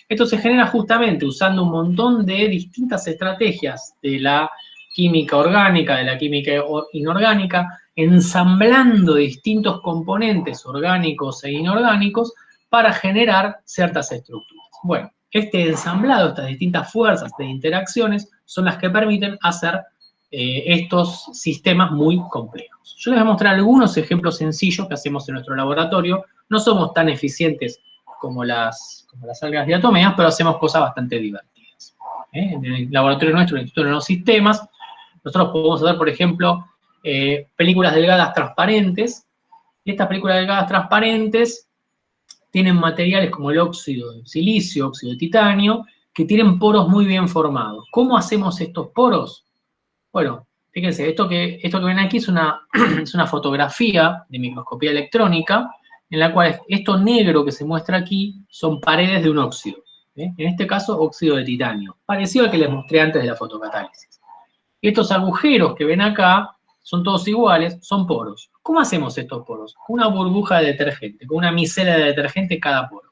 A: Esto se genera justamente usando un montón de distintas estrategias de la química orgánica, de la química inorgánica, ensamblando distintos componentes orgánicos e inorgánicos para generar ciertas estructuras. Bueno, este ensamblado, estas distintas fuerzas de interacciones, son las que permiten hacer estos sistemas muy complejos. Yo les voy a mostrar algunos ejemplos sencillos que hacemos en nuestro laboratorio. No somos tan eficientes como las algas diatomeas, pero hacemos cosas bastante divertidas. En el laboratorio nuestro, en el Instituto de Nanosistemas, nosotros podemos hacer, por ejemplo, películas delgadas transparentes. Y estas películas delgadas transparentes tienen materiales como el óxido de silicio, óxido de titanio, que tienen poros muy bien formados. ¿Cómo hacemos estos poros? Bueno, fíjense, esto que ven aquí es una fotografía de microscopía electrónica, en la cual esto negro que se muestra aquí son paredes de un óxido. En este caso, óxido de titanio, parecido al que les mostré antes de la fotocatálisis. Y estos agujeros que ven acá son todos iguales, son poros. ¿Cómo hacemos estos poros? Con una burbuja de detergente, con una micela de detergente cada poro.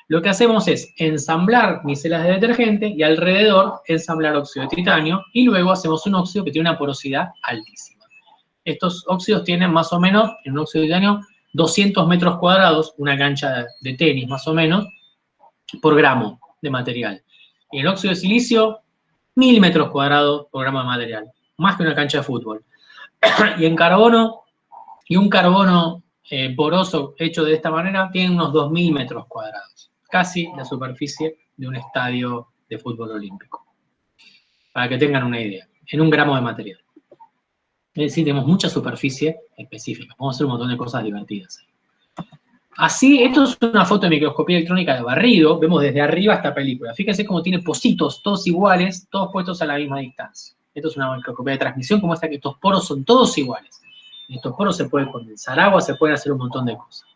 A: Lo que hacemos es ensamblar micelas de detergente y alrededor ensamblar óxido de titanio y luego hacemos un óxido que tiene una porosidad altísima. Estos óxidos tienen más o menos, en un óxido de titanio, 200 metros cuadrados, una cancha de tenis más o menos, por gramo de material. Y el óxido de silicio, 1000 metros cuadrados por gramo de material, más que una cancha de fútbol. Y en carbono, y un carbono poroso hecho de esta manera, tiene unos 2000 metros cuadrados. Casi la superficie de un estadio de fútbol olímpico. Para que tengan una idea, en un gramo de material. Es decir, tenemos mucha superficie específica. Vamos a hacer un montón de cosas divertidas. Así, esto es una foto de microscopía electrónica de barrido. Vemos desde arriba esta película. Fíjense cómo tiene pocitos, todos iguales, todos puestos a la misma distancia. Esto es una microscopía de transmisión, como esta, que estos poros son todos iguales. En estos poros se puede condensar agua, se pueden hacer un montón de cosas.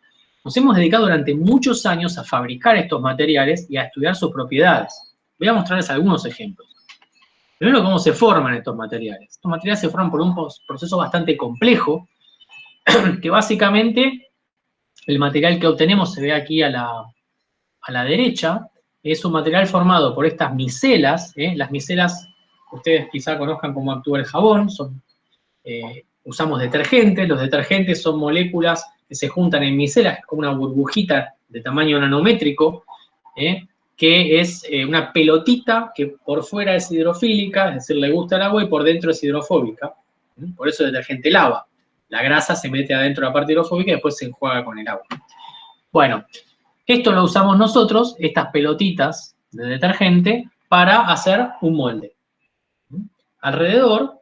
A: Nos hemos dedicado durante muchos años a fabricar estos materiales y a estudiar sus propiedades. Voy a mostrarles algunos ejemplos. Primero, cómo se forman estos materiales. Estos materiales se forman por un proceso bastante complejo, que básicamente el material que obtenemos, se ve aquí a la derecha, es un material formado por estas micelas. Las micelas, ustedes quizá conozcan cómo actúa el jabón, usamos detergentes. Los detergentes son moléculas que se juntan en micelas, como una burbujita de tamaño nanométrico, que es una pelotita que por fuera es hidrofílica, es decir, le gusta el agua, y por dentro es hidrofóbica. Por eso el detergente lava. La grasa se mete adentro de la parte hidrofóbica y después se enjuaga con el agua. Bueno, esto lo usamos nosotros, estas pelotitas de detergente, para hacer un molde. Alrededor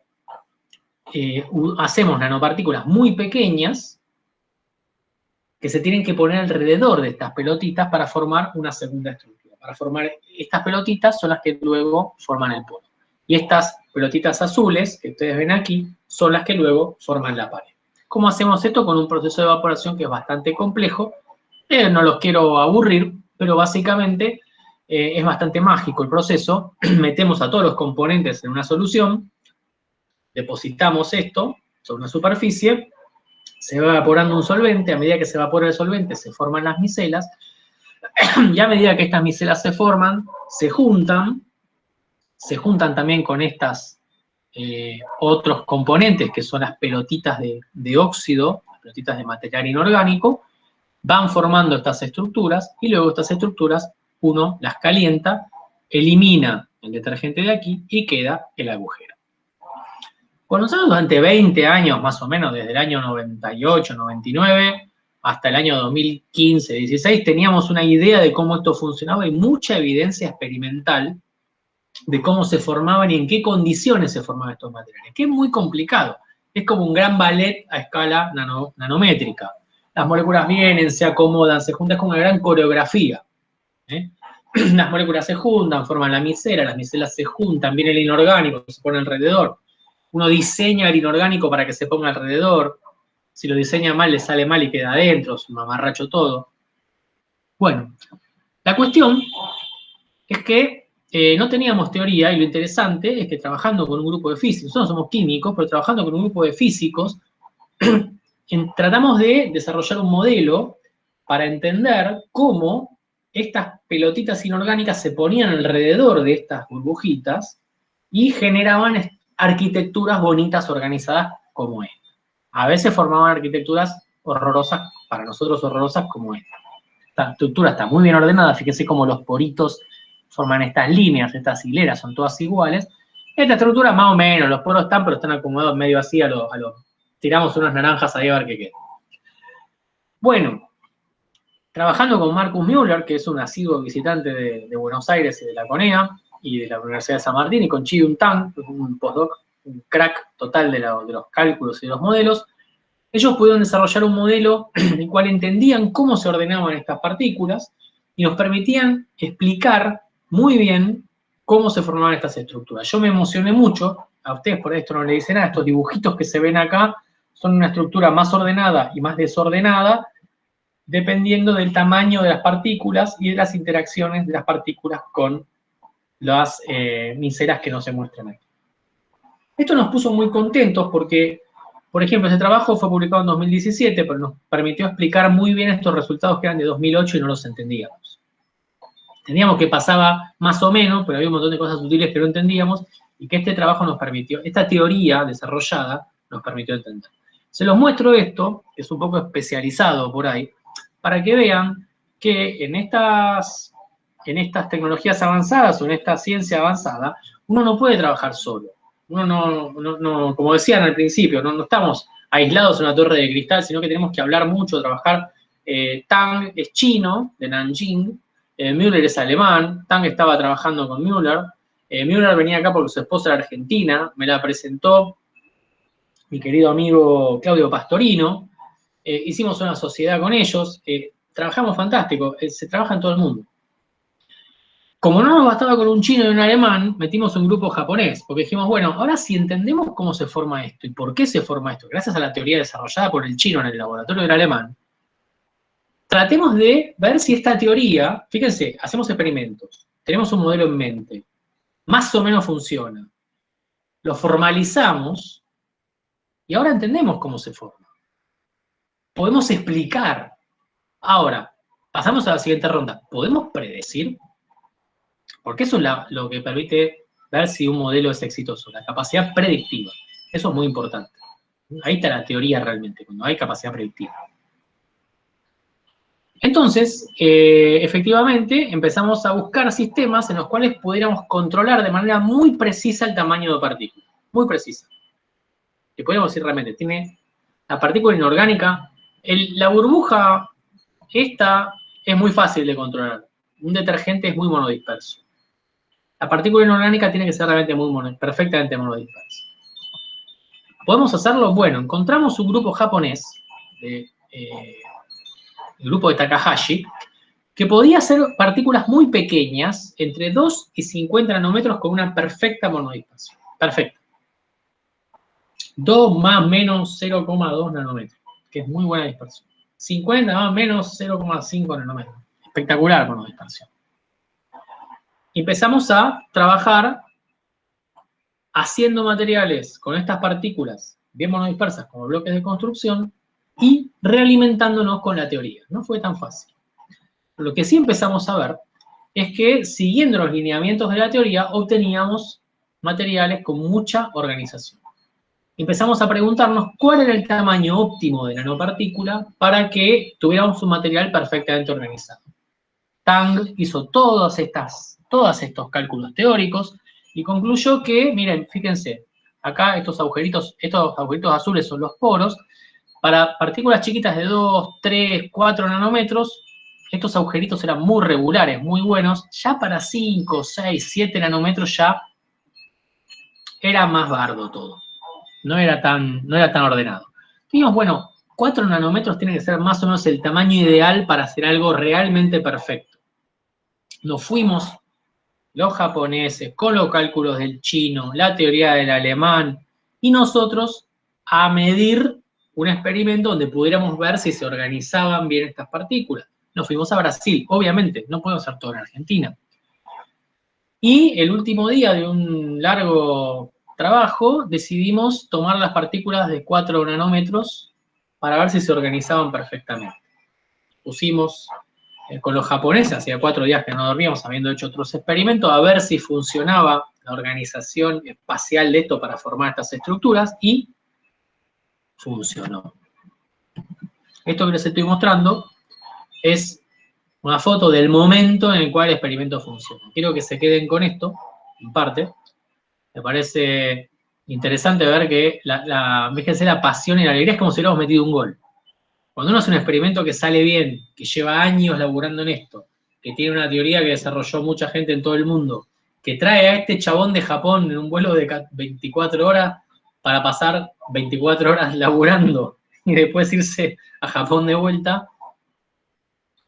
A: hacemos nanopartículas muy pequeñas que se tienen que poner alrededor de estas pelotitas para formar una segunda estructura. Para formar estas pelotitas son las que luego forman el poro. Y estas pelotitas azules que ustedes ven aquí son las que luego forman la pared. ¿Cómo hacemos esto? Con un proceso de evaporación que es bastante complejo. No los quiero aburrir, pero básicamente es bastante mágico el proceso. Metemos a todos los componentes en una solución, depositamos esto sobre una superficie, se va evaporando un solvente. A medida que se evapora el solvente se forman las micelas, y a medida que estas micelas se forman, se juntan también con estas otros componentes que son las pelotitas de óxido, las pelotitas de material inorgánico, van formando estas estructuras, y luego estas estructuras uno las calienta, elimina el detergente de aquí, y queda el agujero. Bueno, nosotros durante 20 años más o menos, desde el año 98, 99, hasta el año 2015, 16, teníamos una idea de cómo esto funcionaba y mucha evidencia experimental de cómo se formaban y en qué condiciones se formaban estos materiales, que es muy complicado. Es como un gran ballet a escala nanométrica. Las moléculas vienen, se acomodan, se juntan, es como una gran coreografía. Las moléculas se juntan, forman la micela, las micelas se juntan, viene el inorgánico, se pone alrededor. Uno diseña el inorgánico para que se ponga alrededor. Si lo diseña mal, le sale mal y queda adentro, es un mamarracho todo. Bueno, la cuestión es que no teníamos teoría, y lo interesante es que trabajando con un grupo de físicos, nosotros somos químicos, pero trabajando con un grupo de físicos, tratamos de desarrollar un modelo para entender cómo estas pelotitas inorgánicas se ponían alrededor de estas burbujitas y generaban arquitecturas bonitas organizadas como esta. A veces formaban arquitecturas horrorosas, para nosotros horrorosas como esta. Esta estructura está muy bien ordenada, fíjense cómo los poritos forman estas líneas, estas hileras, son todas iguales. Esta estructura más o menos, los poros están, pero están acomodados medio así a los tiramos unas naranjas ahí a ver qué queda. Bueno, trabajando con Marcus Müller, que es un asiduo visitante de Buenos Aires y de la CONEA, y de la Universidad de San Martín, y con Chi-Yun Tang, un postdoc, un crack total de los cálculos y de los modelos, ellos pudieron desarrollar un modelo en el cual entendían cómo se ordenaban estas partículas y nos permitían explicar muy bien cómo se formaban estas estructuras. Yo me emocioné mucho, a ustedes por esto no le dicen nada, estos dibujitos que se ven acá son una estructura más ordenada y más desordenada, dependiendo del tamaño de las partículas y de las interacciones de las partículas con las micelas que no se muestran aquí. Esto nos puso muy contentos porque, por ejemplo, ese trabajo fue publicado en 2017, pero nos permitió explicar muy bien estos resultados que eran de 2008 y no los entendíamos. Entendíamos que pasaba más o menos, pero había un montón de cosas sutiles que no entendíamos y que este trabajo nos permitió, esta teoría desarrollada nos permitió entender. Se los muestro esto, que es un poco especializado por ahí, para que vean que en estas tecnologías avanzadas o en esta ciencia avanzada, uno no puede trabajar solo. Uno no, como decían al principio, no estamos aislados en una torre de cristal, sino que tenemos que hablar mucho, trabajar. Tang es chino, de Nanjing, Müller es alemán, Tang estaba trabajando con Müller, Müller venía acá porque su esposa era argentina, me la presentó mi querido amigo Claudio Pastorino, hicimos una sociedad con ellos, trabajamos fantástico, se trabaja en todo el mundo. Como no nos bastaba con un chino y un alemán, metimos un grupo japonés, porque dijimos, bueno, ahora si entendemos cómo se forma esto y por qué se forma esto, gracias a la teoría desarrollada por el chino en el laboratorio del alemán, tratemos de ver si esta teoría, fíjense, hacemos experimentos, tenemos un modelo en mente, más o menos funciona, lo formalizamos y ahora entendemos cómo se forma. Podemos explicar. Ahora, pasamos a la siguiente ronda. ¿Podemos predecir? Porque eso es lo que permite ver si un modelo es exitoso, la capacidad predictiva. Eso es muy importante. Ahí está la teoría realmente, cuando hay capacidad predictiva. Entonces, efectivamente, empezamos a buscar sistemas en los cuales pudiéramos controlar de manera muy precisa el tamaño de partículas. Muy precisa. Que podríamos decir realmente, tiene la partícula inorgánica, la burbuja esta es muy fácil de controlar. Un detergente es muy monodisperso. La partícula inorgánica tiene que ser realmente perfectamente monodispersa. ¿Podemos hacerlo? Bueno, encontramos un grupo japonés, el grupo de Takahashi, que podía hacer partículas muy pequeñas, entre 2 y 50 nanómetros, con una perfecta monodispersión. Perfecta. 2 más menos 0,2 nanómetros, que es muy buena dispersión. 50 más menos 0,5 nanómetros. Espectacular monodispersión. Empezamos a trabajar haciendo materiales con estas partículas bien monodispersas como bloques de construcción y realimentándonos con la teoría. No fue tan fácil. Lo que sí empezamos a ver es que siguiendo los lineamientos de la teoría obteníamos materiales con mucha organización. Empezamos a preguntarnos cuál era el tamaño óptimo de nanopartícula para que tuviéramos un material perfectamente organizado. Tang hizo todos estos cálculos teóricos y concluyó que, miren, fíjense, acá estos agujeritos azules son los poros. Para partículas chiquitas de 2, 3, 4 nanómetros, estos agujeritos eran muy regulares, muy buenos. Ya para 5, 6, 7 nanómetros ya era más bardo todo. No era tan ordenado. Dijimos, bueno, 4 nanómetros tiene que ser más o menos el tamaño ideal para hacer algo realmente perfecto. Nos fuimos, los japoneses, con los cálculos del chino, la teoría del alemán, y nosotros a medir un experimento donde pudiéramos ver si se organizaban bien estas partículas. Nos fuimos a Brasil, obviamente, no podemos hacer todo en Argentina. Y el último día de un largo trabajo, decidimos tomar las partículas de 4 nanómetros para ver si se organizaban perfectamente. Pusimos con los japoneses, hacía 4 días que no dormíamos, habiendo hecho otros experimentos, a ver si funcionaba la organización espacial de esto para formar estas estructuras, y funcionó. Esto que les estoy mostrando es una foto del momento en el cual el experimento funciona. Quiero que se queden con esto, en parte. Me parece interesante ver que fíjense la pasión y la alegría, es como si hubiéramos metido un gol. Cuando uno hace un experimento que sale bien, que lleva años laburando en esto, que tiene una teoría que desarrolló mucha gente en todo el mundo, que trae a este chabón de Japón en un vuelo de 24 horas para pasar 24 horas laburando y después irse a Japón de vuelta,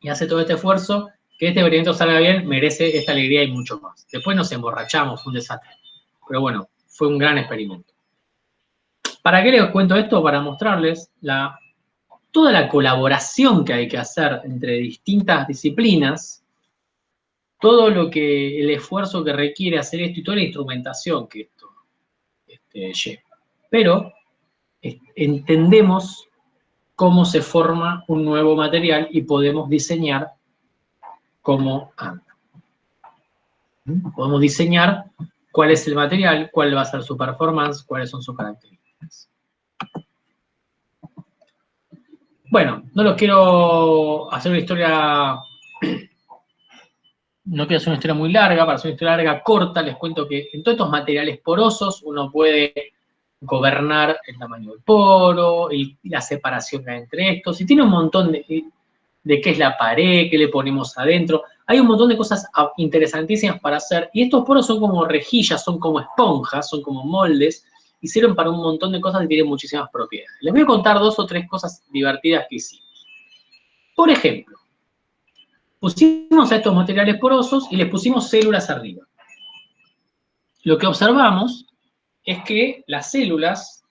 A: y hace todo este esfuerzo, que este experimento salga bien, merece esta alegría y mucho más. Después nos emborrachamos, fue un desastre. Pero bueno, fue un gran experimento. ¿Para qué les cuento esto? Para mostrarles toda la colaboración que hay que hacer entre distintas disciplinas, todo el esfuerzo que requiere hacer esto y toda la instrumentación que esto lleva. Pero entendemos cómo se forma un nuevo material y podemos diseñar cómo anda. Podemos diseñar cuál es el material, cuál va a ser su performance, cuáles son sus características. Bueno, no los quiero hacer una historia, no quiero hacer una historia muy larga, para hacer una historia larga, corta, les cuento que en todos estos materiales porosos uno puede gobernar el tamaño del poro, y la separación que hay entre estos, y tiene un montón de qué es la pared, qué le ponemos adentro. Hay un montón de cosas interesantísimas para hacer, y estos poros son como rejillas, son como esponjas, son como moldes, y sirven para un montón de cosas y tienen muchísimas propiedades. Les voy a contar 2 o 3 cosas divertidas que hicimos. Por ejemplo, pusimos a estos materiales porosos y les pusimos células arriba. Lo que observamos es que las células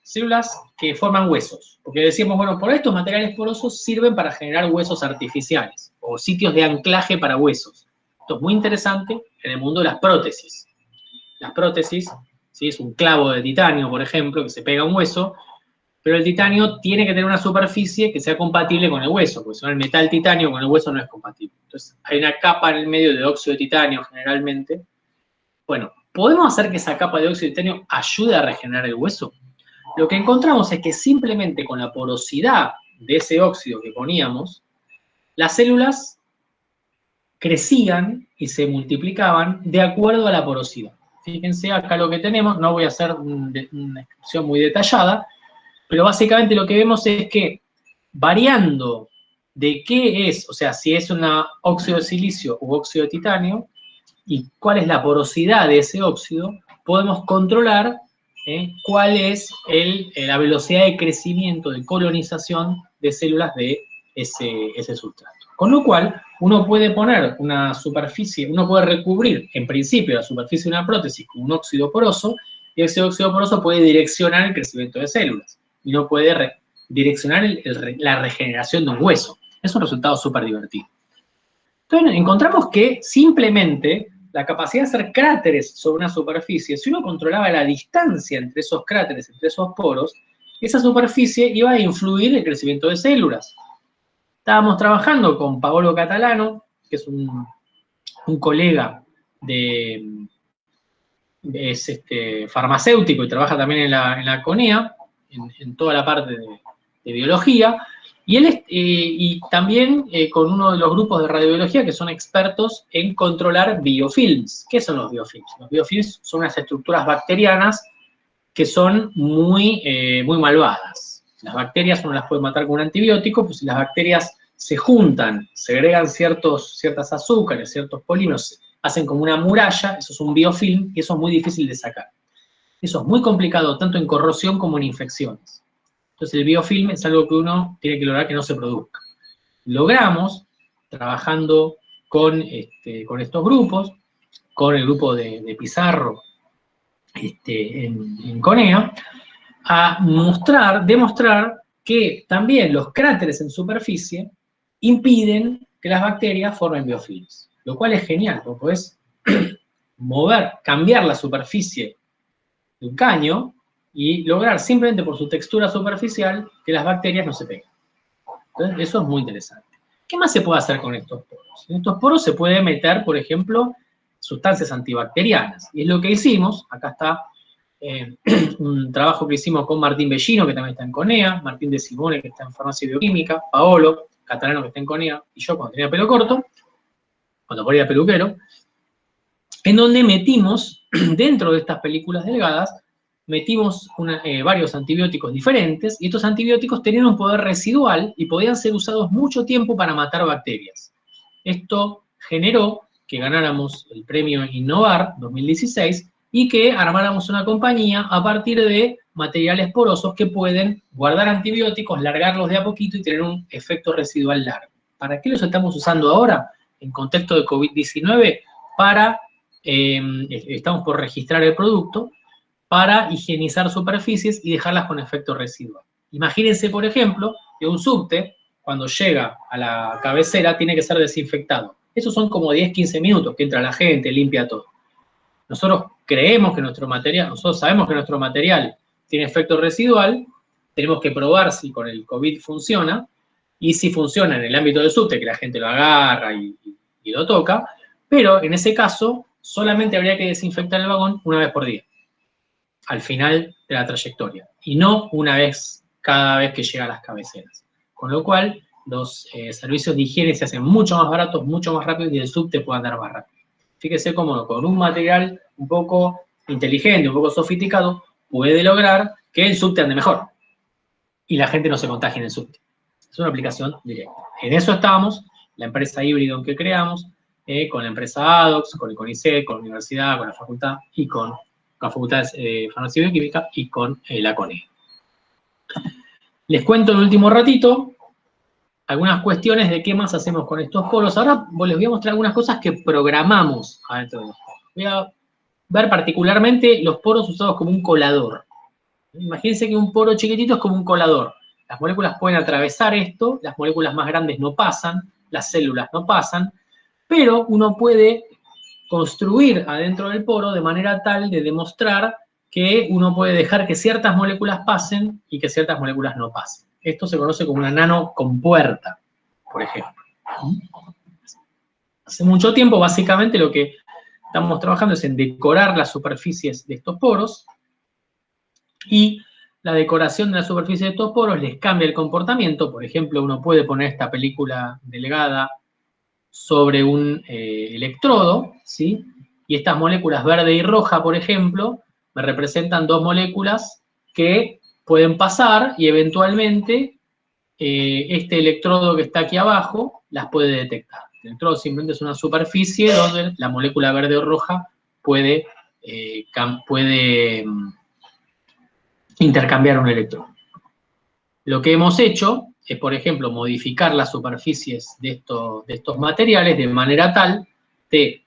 A: que forman huesos, porque decíamos, bueno, por estos materiales porosos sirven para generar huesos artificiales o sitios de anclaje para huesos. Esto es muy interesante en el mundo de las prótesis. Las prótesis, ¿sí? Es un clavo de titanio, por ejemplo, que se pega a un hueso, pero el titanio tiene que tener una superficie que sea compatible con el hueso, porque si no el metal titanio con el hueso no es compatible. Entonces hay una capa en el medio de óxido de titanio generalmente. Bueno, ¿podemos hacer que esa capa de óxido de titanio ayude a regenerar el hueso? Lo que encontramos es que simplemente con la porosidad de ese óxido que poníamos, las células crecían y se multiplicaban de acuerdo a la porosidad. Fíjense acá lo que tenemos, no voy a hacer una descripción muy detallada, pero básicamente lo que vemos es que variando de qué es, o sea, si es un óxido de silicio u óxido de titanio, y cuál es la porosidad de ese óxido, podemos controlar cuál es la velocidad de crecimiento, de colonización de células de ese sustrato. Con lo cual, uno puede poner una superficie, uno puede recubrir, en principio, la superficie de una prótesis con un óxido poroso, y ese óxido poroso puede direccionar el crecimiento de células, y uno puede direccionar la regeneración de un hueso. Es un resultado súper divertido. Entonces, encontramos que simplemente la capacidad de hacer cráteres sobre una superficie, si uno controlaba la distancia entre esos cráteres, entre esos poros, esa superficie iba a influir en el crecimiento de células. Estábamos trabajando con Paolo Catalano, que es un colega es farmacéutico y trabaja también en la CONEA, en toda la parte de biología, Y también con uno de los grupos de radiobiología que son expertos en controlar biofilms. ¿Qué son los biofilms? Los biofilms son unas estructuras bacterianas que son muy malvadas. Las bacterias uno las puede matar con un antibiótico, pues si las bacterias se juntan, segregan ciertas azúcares, ciertos polímeros, hacen como una muralla, eso es un biofilm, y eso es muy difícil de sacar. Eso es muy complicado, tanto en corrosión como en infecciones. Entonces el biofilm es algo que uno tiene que lograr que no se produzca. Logramos, trabajando con estos grupos, con el grupo de Pizarro en CONEA, a demostrar que también los cráteres en superficie impiden que las bacterias formen biofilms, lo cual es genial, porque podés cambiar la superficie de un caño y lograr simplemente por su textura superficial que las bacterias no se peguen. Entonces, eso es muy interesante. ¿Qué más se puede hacer con estos poros? En estos poros se puede meter, por ejemplo, sustancias antibacterianas. Y es lo que hicimos. Acá está un trabajo que hicimos con Martín Bellino, que también está en CONEA, Martín de Simone, que está en Farmacia y Bioquímica, Paolo, catalano, que está en CONEA, y yo cuando tenía pelo corto, cuando ponía peluquero, en donde metimos, dentro de estas películas delgadas, metimos varios antibióticos diferentes, y estos antibióticos tenían un poder residual y podían ser usados mucho tiempo para matar bacterias. Esto generó que ganáramos el premio Innovar 2016 y que armáramos una compañía a partir de materiales porosos que pueden guardar antibióticos, largarlos de a poquito y tener un efecto residual largo. ¿Para qué los estamos usando ahora? En contexto de COVID-19, estamos por registrar el producto, para higienizar superficies y dejarlas con efecto residual. Imagínense, por ejemplo, que un subte, cuando llega a la cabecera, tiene que ser desinfectado. Esos son como 10-15 minutos que entra la gente, limpia todo. Nosotros nosotros sabemos que nuestro material tiene efecto residual, tenemos que probar si con el COVID funciona, y si funciona en el ámbito del subte, que la gente lo agarra y lo toca, pero en ese caso solamente habría que desinfectar el vagón una vez por día, al final de la trayectoria, y no cada vez que llega a las cabeceras. Con lo cual, los servicios de higiene se hacen mucho más baratos, mucho más rápidos, y el subte puede andar más rápido. Fíjese cómo con un material un poco inteligente, un poco sofisticado, puede lograr que el subte ande mejor, y la gente no se contagie en el subte. Es una aplicación directa. En eso estábamos, la empresa Híbrido que creamos, con la empresa ADOX, con el CONICET, con la universidad, con la facultad y con la Facultad de Farmacia y Bioquímica y con la CONEA. Les cuento en el último ratito algunas cuestiones de qué más hacemos con estos poros. Ahora les voy a mostrar algunas cosas que programamos adentro de los poros. Voy a ver particularmente los poros usados como un colador. Imagínense que un poro chiquitito es como un colador. Las moléculas pueden atravesar esto, las moléculas más grandes no pasan, las células no pasan, pero uno puede construir adentro del poro de manera tal de demostrar que uno puede dejar que ciertas moléculas pasen y que ciertas moléculas no pasen. Esto se conoce como una nanocompuerta, por ejemplo. Hace mucho tiempo, básicamente, lo que estamos trabajando es en decorar las superficies de estos poros, y la decoración de la superficie de estos poros les cambia el comportamiento. Por ejemplo, uno puede poner esta película delgada sobre un electrodo, ¿sí? Y estas moléculas verde y roja, por ejemplo, me representan dos moléculas que pueden pasar y eventualmente este electrodo que está aquí abajo las puede detectar. El electrodo simplemente es una superficie donde la molécula verde o roja puede intercambiar un electrón. Lo que hemos hecho es, por ejemplo, modificar las superficies de estos materiales de manera tal de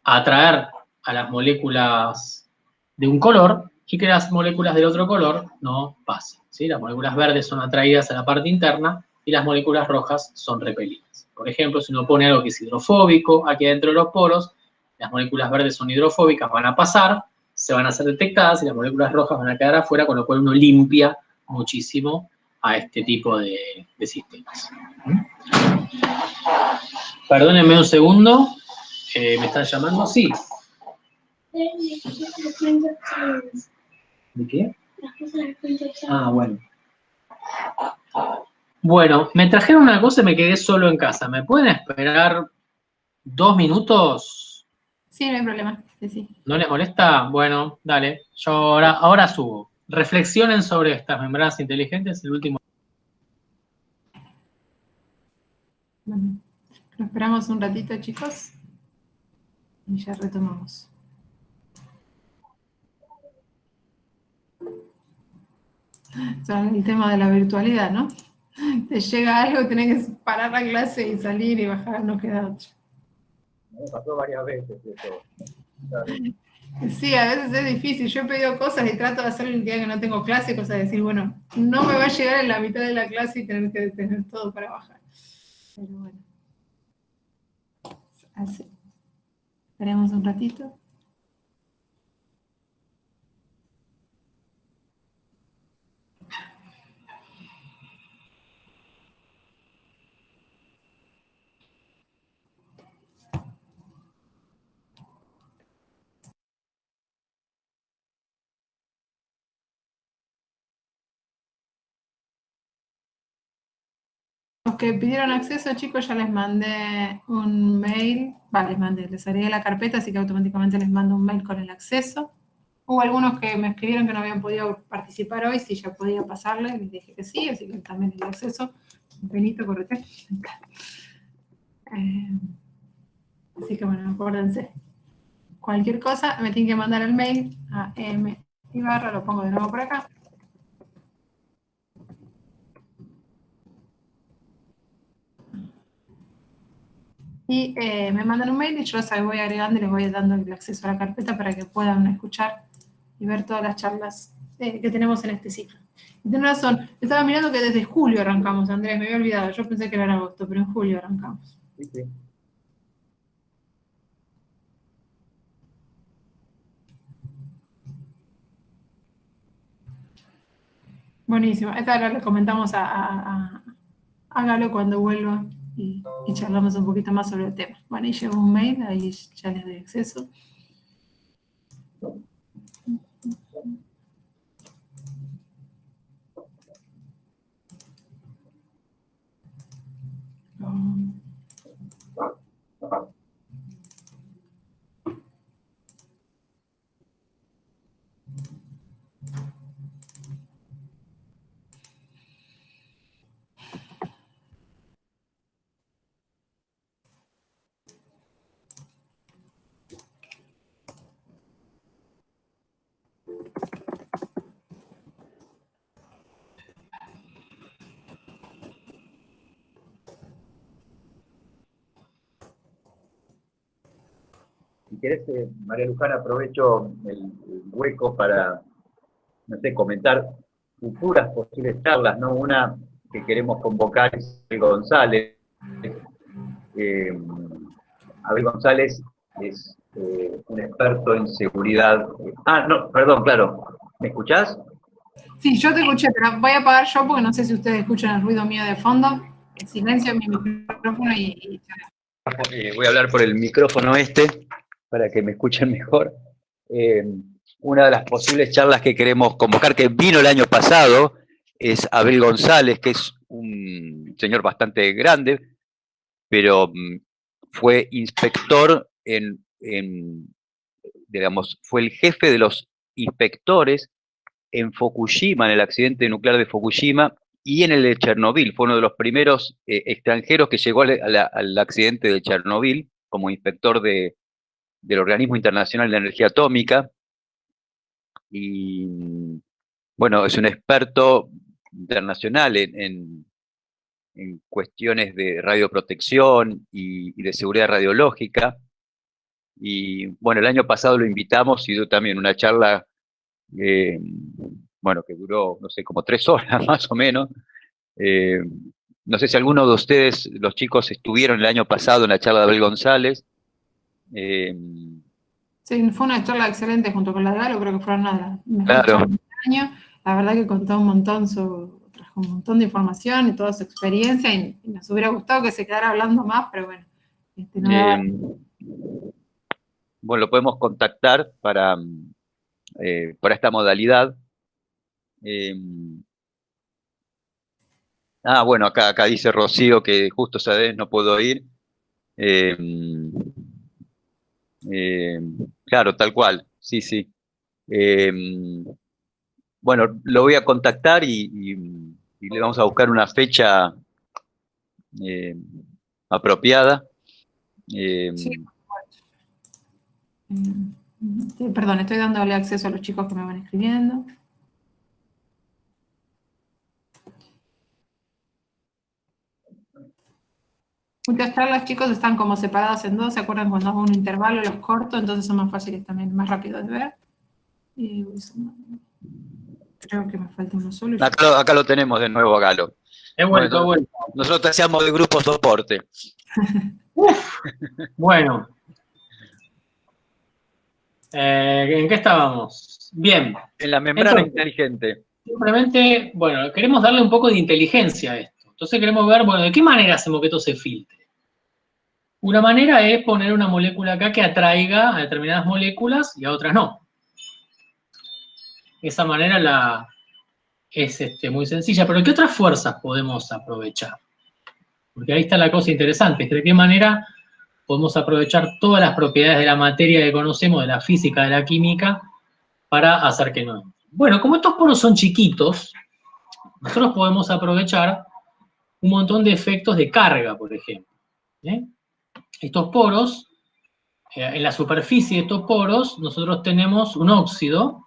A: atraer a las moléculas de un color y que las moléculas del otro color no pasen, ¿sí? Las moléculas verdes son atraídas a la parte interna y las moléculas rojas son repelidas. Por ejemplo, si uno pone algo que es hidrofóbico aquí adentro de los poros, las moléculas verdes son hidrofóbicas, van a pasar, se van a ser detectadas y las moléculas rojas van a quedar afuera, con lo cual uno limpia muchísimo a este tipo de sistemas. Perdónenme un segundo, ¿me están llamando? Sí. ¿De qué? Ah, bueno. Bueno, me trajeron una cosa y me quedé solo en casa. ¿Me pueden esperar 2 minutos?
B: Sí, no hay problema. Sí, sí.
A: ¿No les molesta? Bueno, dale. Yo ahora subo. Reflexionen sobre estas membranas inteligentes. El último.
B: Bueno, nos esperamos un ratito, chicos, y ya retomamos. O sea, el tema de la virtualidad, ¿no? Te llega algo, tenés que parar la clase y salir y bajar, no queda otra.
C: Me pasó varias veces eso.
B: Sí, a veces es difícil. Yo he pedido cosas y trato de hacerlo el día que no tengo clase, cosa de decir, bueno, no me va a llegar en la mitad de la clase y tener que detener todo para bajar. Pero bueno, así. Esperemos un ratito. Los que pidieron acceso, chicos, ya les mandé un mail. Les agregué la carpeta, así que automáticamente les mando un mail con el acceso. Hubo algunos que me escribieron que no habían podido participar hoy, si ya podía pasarles, les dije que sí, así que también el acceso. Benito, correte. Así que bueno, acuérdense. Cualquier cosa, me tienen que mandar el mail a Ibarra, lo pongo de nuevo por acá. Y me mandan un mail y yo los voy agregando y les voy dando el acceso a la carpeta para que puedan escuchar y ver todas las charlas que tenemos en este ciclo. Y tenés razón, estaba mirando que desde julio arrancamos, Andrés, me había olvidado, yo pensé que era en agosto, pero en julio arrancamos.
C: Sí, sí.
B: Buenísimo, esta ahora le comentamos a Galo cuando vuelva y charlamos un poquito más sobre el tema. Bueno, ahí llegó un mail, ahí ya les doy acceso.
C: Si querés, María Luján, aprovecho el hueco para, no sé, comentar futuras posibles charlas, ¿no? Una que queremos convocar es Abel González. Abel González es un experto en seguridad. No, perdón, claro. ¿Me escuchás?
B: Sí, yo te escuché, pero voy a apagar yo porque no sé si ustedes escuchan el ruido mío de fondo. El silencio en mi micrófono y
C: Voy a hablar por el micrófono para que me escuchen mejor. Una de las posibles charlas que queremos convocar, que vino el año pasado, es Abel González, que es un señor bastante grande, pero fue inspector digamos, fue el jefe de los inspectores en Fukushima, en el accidente nuclear de Fukushima, y en el de Chernobyl. Fue uno de los primeros extranjeros que llegó al accidente de Chernobyl como inspector del Organismo Internacional de Energía Atómica. Y bueno, es un experto internacional en cuestiones de radioprotección y de seguridad radiológica. Y bueno, el año pasado lo invitamos y dio también una charla, bueno, que duró, no sé, como 3 horas más o menos. No sé si alguno de ustedes, los chicos, estuvieron el año pasado en la charla de Abel González.
B: sí, fue una charla excelente junto con la de Galo, creo que fueron la mejor
C: Claro.
B: charla del año. La verdad que contó un montón, trajo un montón de información y toda su experiencia y nos hubiera gustado que se quedara hablando más, pero bueno, no daba.
C: Bueno, lo podemos contactar para esta modalidad. Ah, bueno, acá dice Rocío que justo esa vez no puedo ir. Claro, tal cual, sí, sí. Eh, bueno, lo voy a contactar y le vamos a buscar una fecha eh, apropiada. Eh,
B: Sí. Sí, perdón, estoy dándole acceso a los chicos que me van escribiendo. Muchas charlas, chicos, están como separadas en dos. ¿Se acuerdan cuando hago un intervalo, los corto? Entonces son más fáciles también, más rápidos de ver. Y creo que me falta uno solo.
C: acá lo tenemos de nuevo, Galo.
A: He vuelto, he vuelto.
C: Nosotros te hacíamos de grupo soporte.
A: Bueno. ¿En qué estábamos? Bien.
C: En la membrana
A: Entonces,
C: inteligente.
A: simplemente, bueno, queremos darle un poco de inteligencia a esto. Entonces queremos ver, bueno, ¿de qué manera hacemos que esto se filtre? Una manera es poner una molécula acá que atraiga a determinadas moléculas y a otras no. Esa manera es muy sencilla, pero ¿qué otras fuerzas podemos aprovechar? Porque ahí está la cosa interesante, ¿de qué manera podemos aprovechar todas las propiedades de la materia que conocemos, de la física, de la química, para hacer que no? Bueno, como estos poros son chiquitos, nosotros podemos aprovechar un montón de efectos de carga, por ejemplo. Estos poros, en la superficie de estos poros, nosotros tenemos un óxido,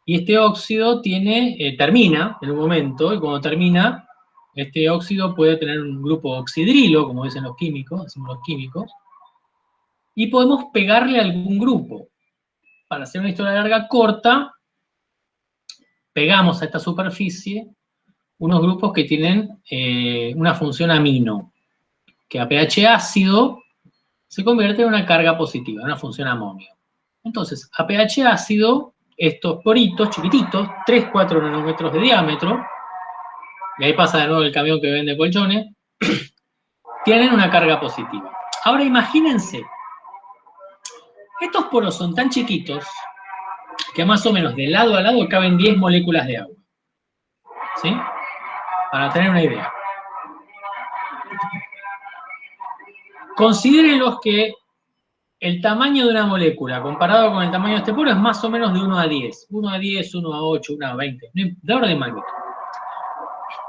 A: y este óxido termina en un momento, y cuando termina, este óxido puede tener un grupo oxidrilo, como dicen los químicos, decimos los químicos, y podemos pegarle algún grupo. Para hacer una historia larga corta, pegamos a esta superficie unos grupos que tienen una función amino, que a pH ácido se convierte en una carga positiva, una función amonio. Entonces, a pH ácido, estos poritos chiquititos, 3-4 nanómetros de diámetro, y ahí pasa de nuevo el camión que vende colchones, tienen una carga positiva. Ahora imagínense, estos poros son tan chiquitos que más o menos de lado a lado caben 10 moléculas de agua. ¿Sí? Para tener una idea. Considérenlos que el tamaño de una molécula comparado con el tamaño de este poro es más o menos de 1 a 10. 1 a 10, 1 a 8, 1 a 20. De orden de magnitud.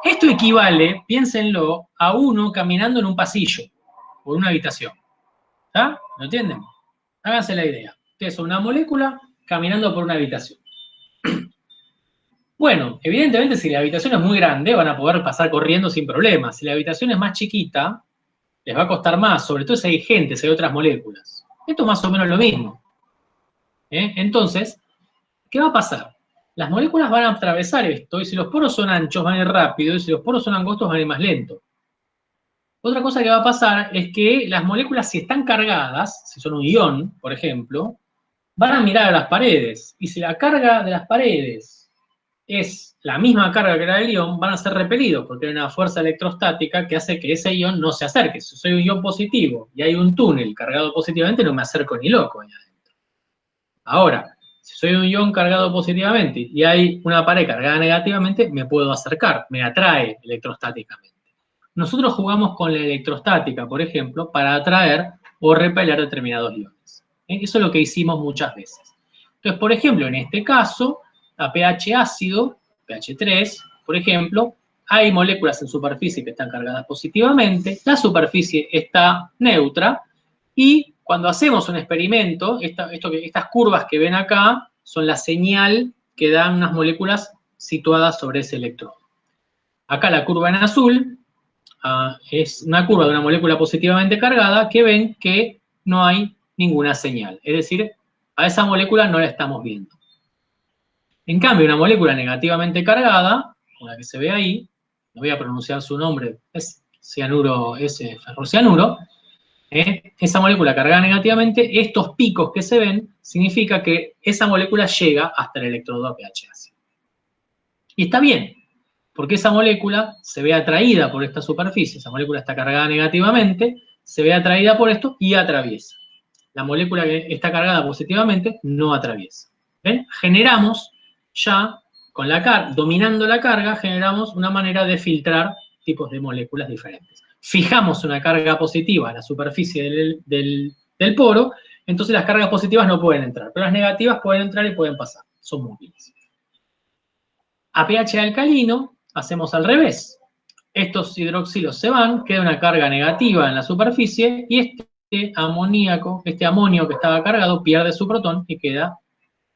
A: Esto equivale, piénsenlo, a uno caminando en un pasillo o en una habitación. ¿Está? ¿Lo entienden? Háganse la idea. Ustedes son una molécula caminando por una habitación. Bueno, evidentemente si la habitación es muy grande van a poder pasar corriendo sin problemas. Si la habitación es más chiquita, les va a costar más, sobre todo si hay gente, si hay otras moléculas. Esto es más o menos lo mismo. Entonces, ¿qué va a pasar? Las moléculas van a atravesar esto, y si los poros son anchos van a ir rápido, y si los poros son angostos van a ir más lento. Otra cosa que va a pasar es que las moléculas, si están cargadas, si son un ion, por ejemplo, van a mirar a las paredes, y si la carga de las paredes es la misma carga que la del ion, van a ser repelidos, porque hay una fuerza electrostática que hace que ese ion no se acerque. Si soy un ion positivo y hay un túnel cargado positivamente, no me acerco ni loco ahí adentro. Ahora, si soy un ion cargado positivamente y hay una pared cargada negativamente, me puedo acercar, me atrae electrostáticamente. Nosotros jugamos con la electrostática, por ejemplo, para atraer o repeler determinados iones. Eso es lo que hicimos muchas veces. Entonces, por ejemplo, en este caso, a pH ácido, pH 3, por ejemplo, hay moléculas en superficie que están cargadas positivamente, la superficie está neutra, y cuando hacemos un experimento, estas curvas que ven acá son la señal que dan unas moléculas situadas sobre ese electrodo. Acá la curva en azul es una curva de una molécula positivamente cargada que ven que no hay ninguna señal. Es decir, a esa molécula no la estamos viendo. En cambio, una molécula negativamente cargada, como la que se ve ahí, no voy a pronunciar su nombre, es cianuro, es ferrocianuro, esa molécula cargada negativamente, estos picos que se ven, significa que esa molécula llega hasta el electrodo a pH ácido. Y está bien, porque esa molécula se ve atraída por esta superficie, esa molécula está cargada negativamente, se ve atraída por esto y atraviesa. La molécula que está cargada positivamente no atraviesa. ¿Ven? Generamos ya dominando la carga, generamos una manera de filtrar tipos de moléculas diferentes. Fijamos una carga positiva en la superficie del poro, entonces las cargas positivas no pueden entrar, pero las negativas pueden entrar y pueden pasar, son móviles. A pH alcalino hacemos al revés. Estos hidroxilos se van, queda una carga negativa en la superficie y este amonio que estaba cargado pierde su protón y queda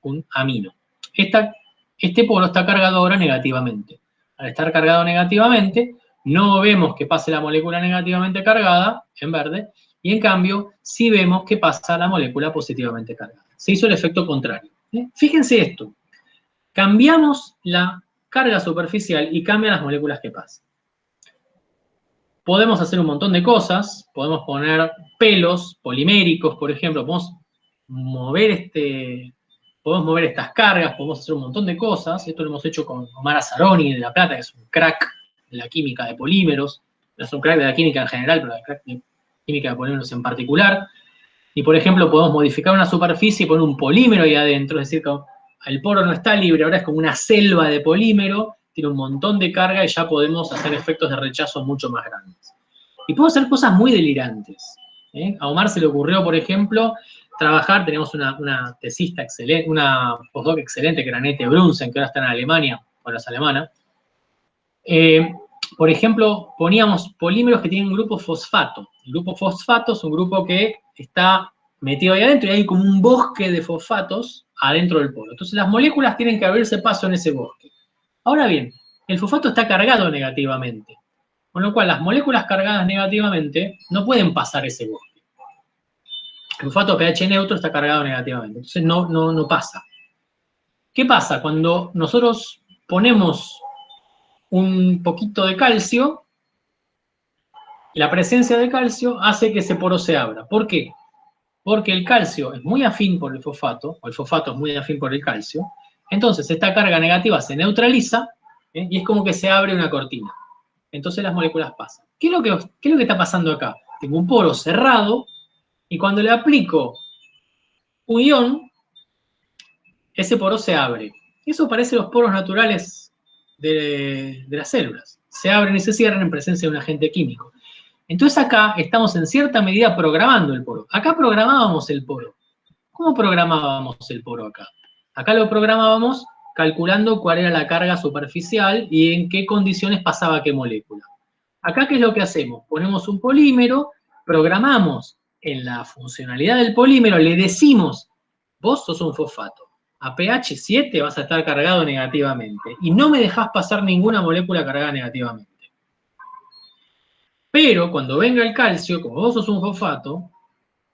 A: un amino. Este poro está cargado ahora negativamente. Al estar cargado negativamente, no vemos que pase la molécula negativamente cargada, en verde, y en cambio, sí vemos que pasa la molécula positivamente cargada. Se hizo el efecto contrario. Fíjense esto. Cambiamos la carga superficial y cambian las moléculas que pasan. Podemos hacer un montón de cosas. Podemos poner pelos poliméricos, por ejemplo. Podemos mover estas cargas, podemos hacer un montón de cosas. Esto lo hemos hecho con Omar Azzaroni de La Plata, que es un crack de la química de polímeros. No es un crack de la química en general, pero el crack de química de polímeros en particular. Y, por ejemplo, podemos modificar una superficie y poner un polímero ahí adentro. Es decir, que el poro no está libre, ahora es como una selva de polímero, tiene un montón de carga y ya podemos hacer efectos de rechazo mucho más grandes. Y podemos hacer cosas muy delirantes. A Omar se le ocurrió, por ejemplo, trabajar, tenemos una tesista excelente, una postdoc excelente, que era Annette Brunsen, que ahora está en Alemania, ahora es alemana. Por ejemplo, poníamos polímeros que tienen un grupo fosfato. El grupo fosfato es un grupo que está metido ahí adentro y hay como un bosque de fosfatos adentro del poro. Entonces las moléculas tienen que abrirse paso en ese bosque. Ahora bien, el fosfato está cargado negativamente, con lo cual las moléculas cargadas negativamente no pueden pasar ese bosque. El fosfato pH neutro está cargado negativamente, entonces no pasa. ¿Qué pasa? Cuando nosotros ponemos un poquito de calcio, la presencia de calcio hace que ese poro se abra. ¿Por qué? Porque el calcio es muy afín por el fosfato, o el fosfato es muy afín por el calcio, entonces esta carga negativa se neutraliza, y es como que se abre una cortina. Entonces las moléculas pasan. ¿Qué es lo que está pasando acá? Tengo un poro cerrado, y cuando le aplico un ion, ese poro se abre. Eso parece los poros naturales de las células. Se abren y se cierran en presencia de un agente químico. Entonces acá estamos en cierta medida programando el poro. Acá programábamos el poro. ¿Cómo programábamos el poro acá? Acá lo programábamos calculando cuál era la carga superficial y en qué condiciones pasaba qué molécula. Acá, ¿qué es lo que hacemos? Ponemos un polímero, programamos en la funcionalidad del polímero, le decimos, vos sos un fosfato. A pH 7 vas a estar cargado negativamente y no me dejás pasar ninguna molécula cargada negativamente. Pero cuando venga el calcio, como vos sos un fosfato,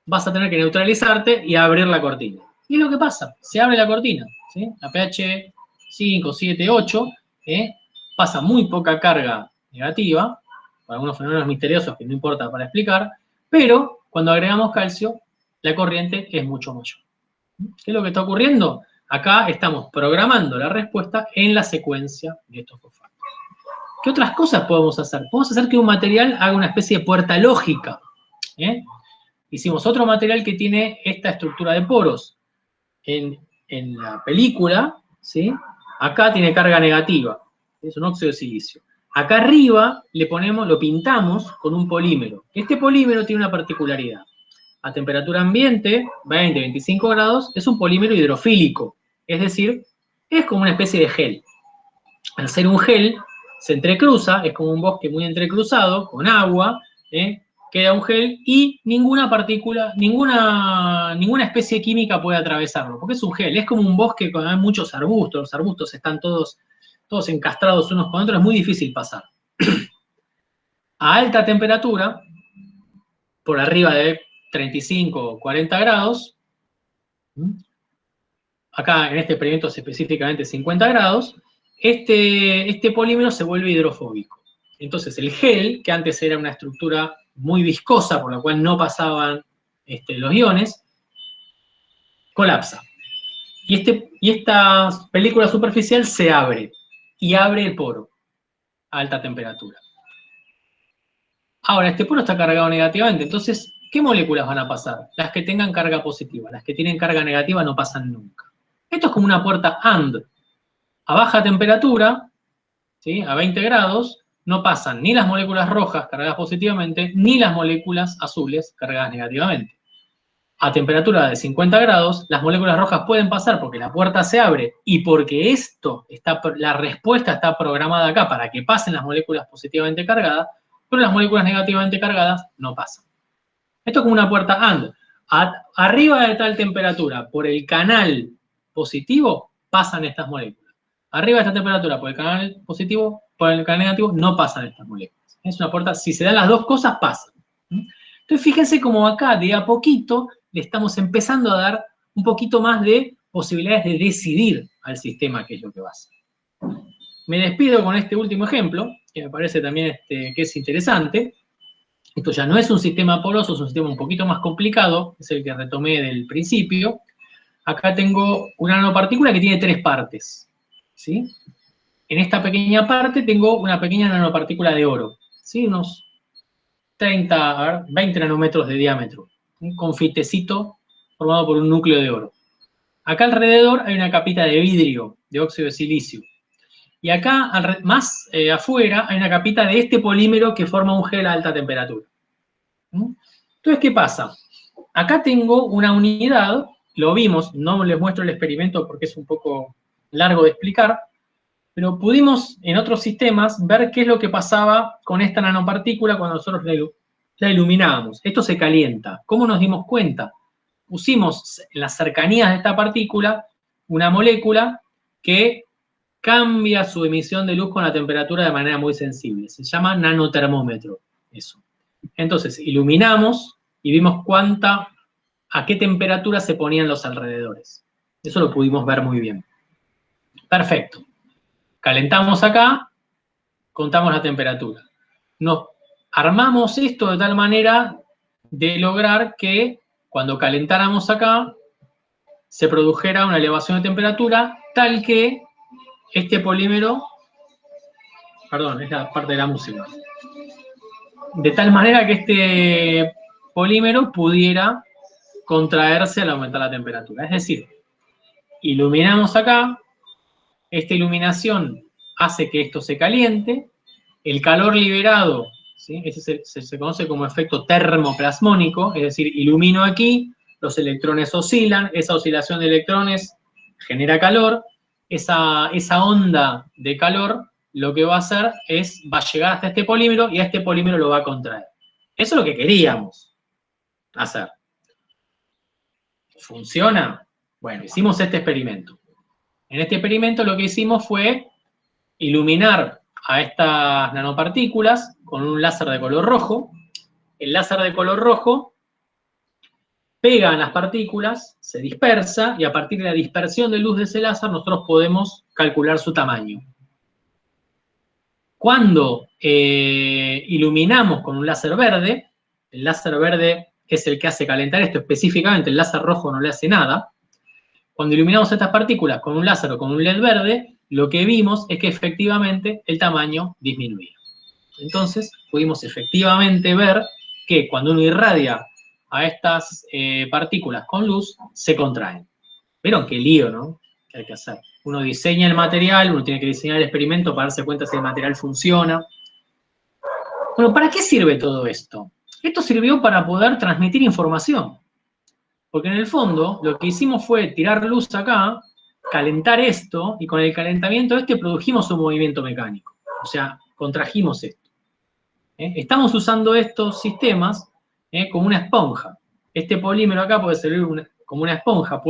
A: vas a tener que neutralizarte y abrir la cortina. ¿Y es lo que pasa? Se abre la cortina, ¿sí? A pH 5, 7, 8, pasa muy poca carga negativa, por algunos fenómenos misteriosos que no importa para explicar, pero cuando agregamos calcio, la corriente es mucho mayor. ¿Qué es lo que está ocurriendo? Acá estamos programando la respuesta en la secuencia de estos fosfatos. ¿Qué otras cosas podemos hacer? Podemos hacer que un material haga una especie de puerta lógica. Hicimos otro material que tiene esta estructura de poros. En la película, ¿sí? Acá tiene carga negativa, es un óxido de silicio. Acá arriba lo pintamos con un polímero. Este polímero tiene una particularidad. A temperatura ambiente, 20, 25 grados, es un polímero hidrofílico. Es decir, es como una especie de gel. Al ser un gel, se entrecruza, es como un bosque muy entrecruzado, con agua, queda un gel y ninguna partícula, ninguna especie química puede atravesarlo, porque es un gel, es como un bosque con muchos arbustos, los arbustos están todos encastrados unos con otros, es muy difícil pasar. A alta temperatura, por arriba de 35 o 40 grados, acá en este experimento es específicamente 50 grados, este polímero se vuelve hidrofóbico. Entonces el gel, que antes era una estructura muy viscosa, por la cual no pasaban los iones, colapsa. Y esta película superficial se abre, y abre el poro a alta temperatura. Ahora, este poro está cargado negativamente, entonces, ¿qué moléculas van a pasar? Las que tengan carga positiva. Las que tienen carga negativa no pasan nunca. Esto es como una puerta AND. a baja temperatura, ¿sí? A 20 grados, no pasan ni las moléculas rojas cargadas positivamente, ni las moléculas azules cargadas negativamente. A temperatura de 50 grados, las moléculas rojas pueden pasar porque la puerta se abre y porque la respuesta está programada acá para que pasen las moléculas positivamente cargadas, pero las moléculas negativamente cargadas no pasan. Esto es como una puerta AND. Arriba de tal temperatura, por el canal positivo, pasan estas moléculas. Arriba de esta temperatura, por el canal positivo, por el canal negativo, no pasan estas moléculas. Es una puerta, si se dan las dos cosas, pasan. Entonces, fíjense cómo acá, de a poquito, le estamos empezando a dar un poquito más de posibilidades de decidir al sistema qué es lo que va a hacer. Me despido con este último ejemplo, que me parece también que es interesante. Esto ya no es un sistema poroso, es un sistema un poquito más complicado, es el que retomé del principio. Acá tengo una nanopartícula que tiene 3 partes, ¿sí? En esta pequeña parte tengo una pequeña nanopartícula de oro, ¿sí? Unos 20 nanómetros de diámetro. Un confitecito formado por un núcleo de oro. Acá alrededor hay una capita de vidrio, de óxido de silicio. Y acá, más afuera, hay una capita de este polímero que forma un gel a alta temperatura. Entonces, ¿qué pasa? Acá tengo una unidad, lo vimos, no les muestro el experimento porque es un poco largo de explicar, pero pudimos en otros sistemas ver qué es lo que pasaba con esta nanopartícula cuando nosotros la iluminábamos. Esto se calienta. ¿Cómo nos dimos cuenta? Pusimos en las cercanías de esta partícula una molécula que cambia su emisión de luz con la temperatura de manera muy sensible. Se llama nanotermómetro, eso. Entonces, iluminamos y vimos a qué temperatura se ponían los alrededores. Eso lo pudimos ver muy bien. Perfecto. Calentamos acá, contamos la temperatura. Nos armamos esto de tal manera de lograr que cuando calentáramos acá, se produjera una elevación de temperatura tal que este polímero, perdón, es la parte de la música, de tal manera que este polímero pudiera contraerse al aumentar la temperatura. Es decir, iluminamos acá, esta iluminación hace que esto se caliente, el calor liberado, ¿sí? Ese se conoce como efecto termoplasmónico, es decir, ilumino aquí, los electrones oscilan, esa oscilación de electrones genera calor, esa onda de calor lo que va a hacer va a llegar hasta este polímero y a este polímero lo va a contraer. Eso es lo que queríamos hacer. ¿Funciona? Bueno, hicimos este experimento. En este experimento lo que hicimos fue iluminar a estas nanopartículas con un láser de color rojo. El láser de color rojo pega en las partículas, se dispersa, y a partir de la dispersión de luz de ese láser nosotros podemos calcular su tamaño. Cuando iluminamos con un láser verde, el láser verde es el que hace calentar esto específicamente, el láser rojo no le hace nada. Cuando iluminamos estas partículas con un láser o con un LED verde, lo que vimos es que efectivamente el tamaño disminuía. Entonces, pudimos efectivamente ver que cuando uno irradia a estas partículas con luz, se contraen. ¿Vieron qué lío, no? Que hay que hacer. Uno diseña el material, uno tiene que diseñar el experimento para darse cuenta si el material funciona. Bueno, ¿para qué sirve todo esto? Esto sirvió para poder transmitir información. Porque en el fondo, lo que hicimos fue tirar luz acá, calentar esto, y con el calentamiento produjimos un movimiento mecánico. O sea, contrajimos esto. Estamos usando estos sistemas como una esponja. Este polímero acá puede servir como una esponja,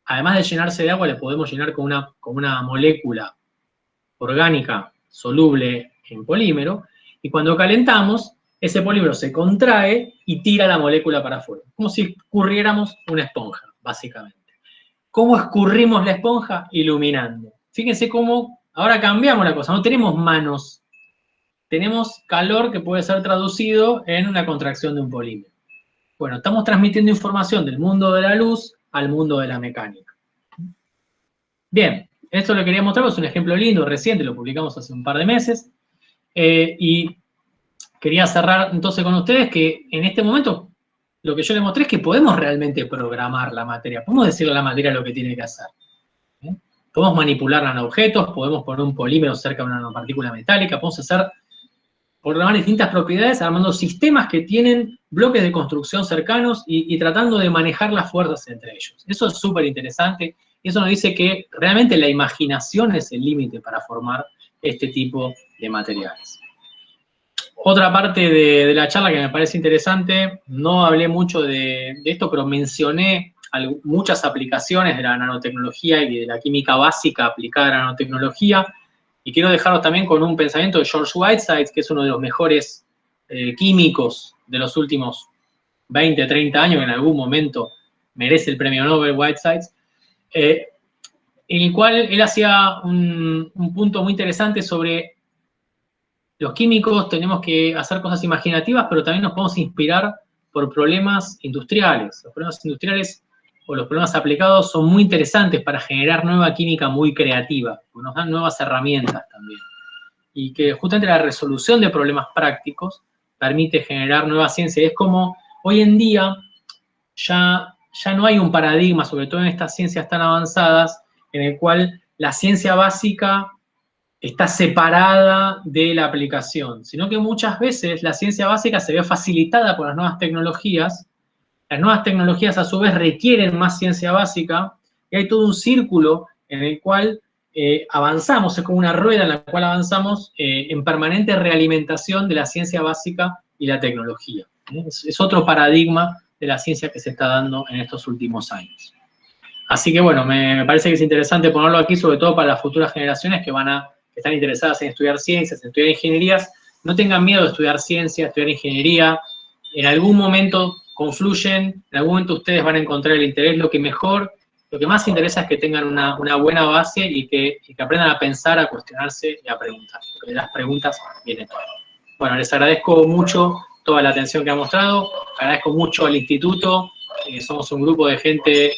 A: además de llenarse de agua, le podemos llenar con una molécula orgánica soluble en polímero, y cuando calentamos, ese polímero se contrae y tira la molécula para afuera. Como si escurriéramos una esponja, básicamente. ¿Cómo escurrimos la esponja? Iluminando. Fíjense cómo ahora cambiamos la cosa. No tenemos manos. Tenemos calor que puede ser traducido en una contracción de un polímero. Bueno, estamos transmitiendo información del mundo de la luz al mundo de la mecánica. Bien, esto lo quería mostrar, es un ejemplo lindo, reciente, lo publicamos hace un par de meses. Y quería cerrar entonces con ustedes que en este momento lo que yo les mostré es que podemos realmente programar la materia, podemos decirle a la materia lo que tiene que hacer. Podemos manipular nanoobjetos, podemos poner un polímero cerca de una nanopartícula metálica, podemos hacer, programar distintas propiedades armando sistemas que tienen bloques de construcción cercanos y tratando de manejar las fuerzas entre ellos. Eso es súper interesante y eso nos dice que realmente la imaginación es el límite para formar este tipo de materiales. Otra parte de la charla que me parece interesante, no hablé mucho de esto, pero mencioné muchas aplicaciones de la nanotecnología y de la química básica aplicada a la nanotecnología, y quiero dejarlo también con un pensamiento de George Whitesides, que es uno de los mejores químicos de los últimos 20, 30 años, que en algún momento merece el premio Nobel Whitesides, en el cual él hacía un punto muy interesante sobre los químicos. Tenemos que hacer cosas imaginativas, pero también nos podemos inspirar por problemas industriales. Los problemas industriales o los problemas aplicados son muy interesantes para generar nueva química muy creativa, porque nos dan nuevas herramientas también. Y que justamente la resolución de problemas prácticos permite generar nueva ciencia. Y es como hoy en día ya no hay un paradigma, sobre todo en estas ciencias tan avanzadas, en el cual la ciencia básica está separada de la aplicación, sino que muchas veces la ciencia básica se ve facilitada por las nuevas tecnologías. Las nuevas tecnologías a su vez requieren más ciencia básica y hay todo un círculo en el cual avanzamos, es como una rueda en la cual avanzamos en permanente realimentación de la ciencia básica y la tecnología. Es otro paradigma de la ciencia que se está dando en estos últimos años. Así que bueno, me parece que es interesante ponerlo aquí, sobre todo para las futuras generaciones que están interesadas en estudiar ciencias, en estudiar ingenierías. No tengan miedo de estudiar ciencia, estudiar ingeniería. En algún momento confluyen, en algún momento ustedes van a encontrar el interés. Lo que más interesa es que tengan una buena base y que aprendan a pensar, a cuestionarse y a preguntar, porque de las preguntas viene todo. Bueno, les agradezco mucho toda la atención que han mostrado, agradezco mucho al instituto, somos un grupo de gente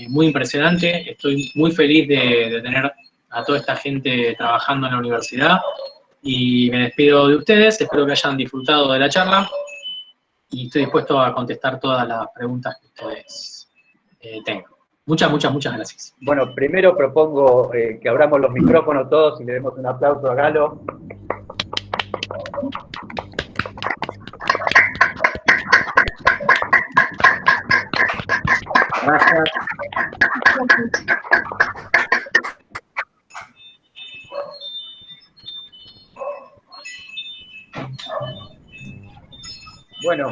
A: muy impresionante, estoy muy feliz de tener a toda esta gente trabajando en la universidad, y me despido de ustedes, espero que hayan disfrutado de la charla, y estoy dispuesto a contestar todas las preguntas que ustedes tengan. Muchas gracias.
C: Bueno, primero propongo que abramos los micrófonos todos y le demos un aplauso a Galo.
A: Gracias.
C: Bueno,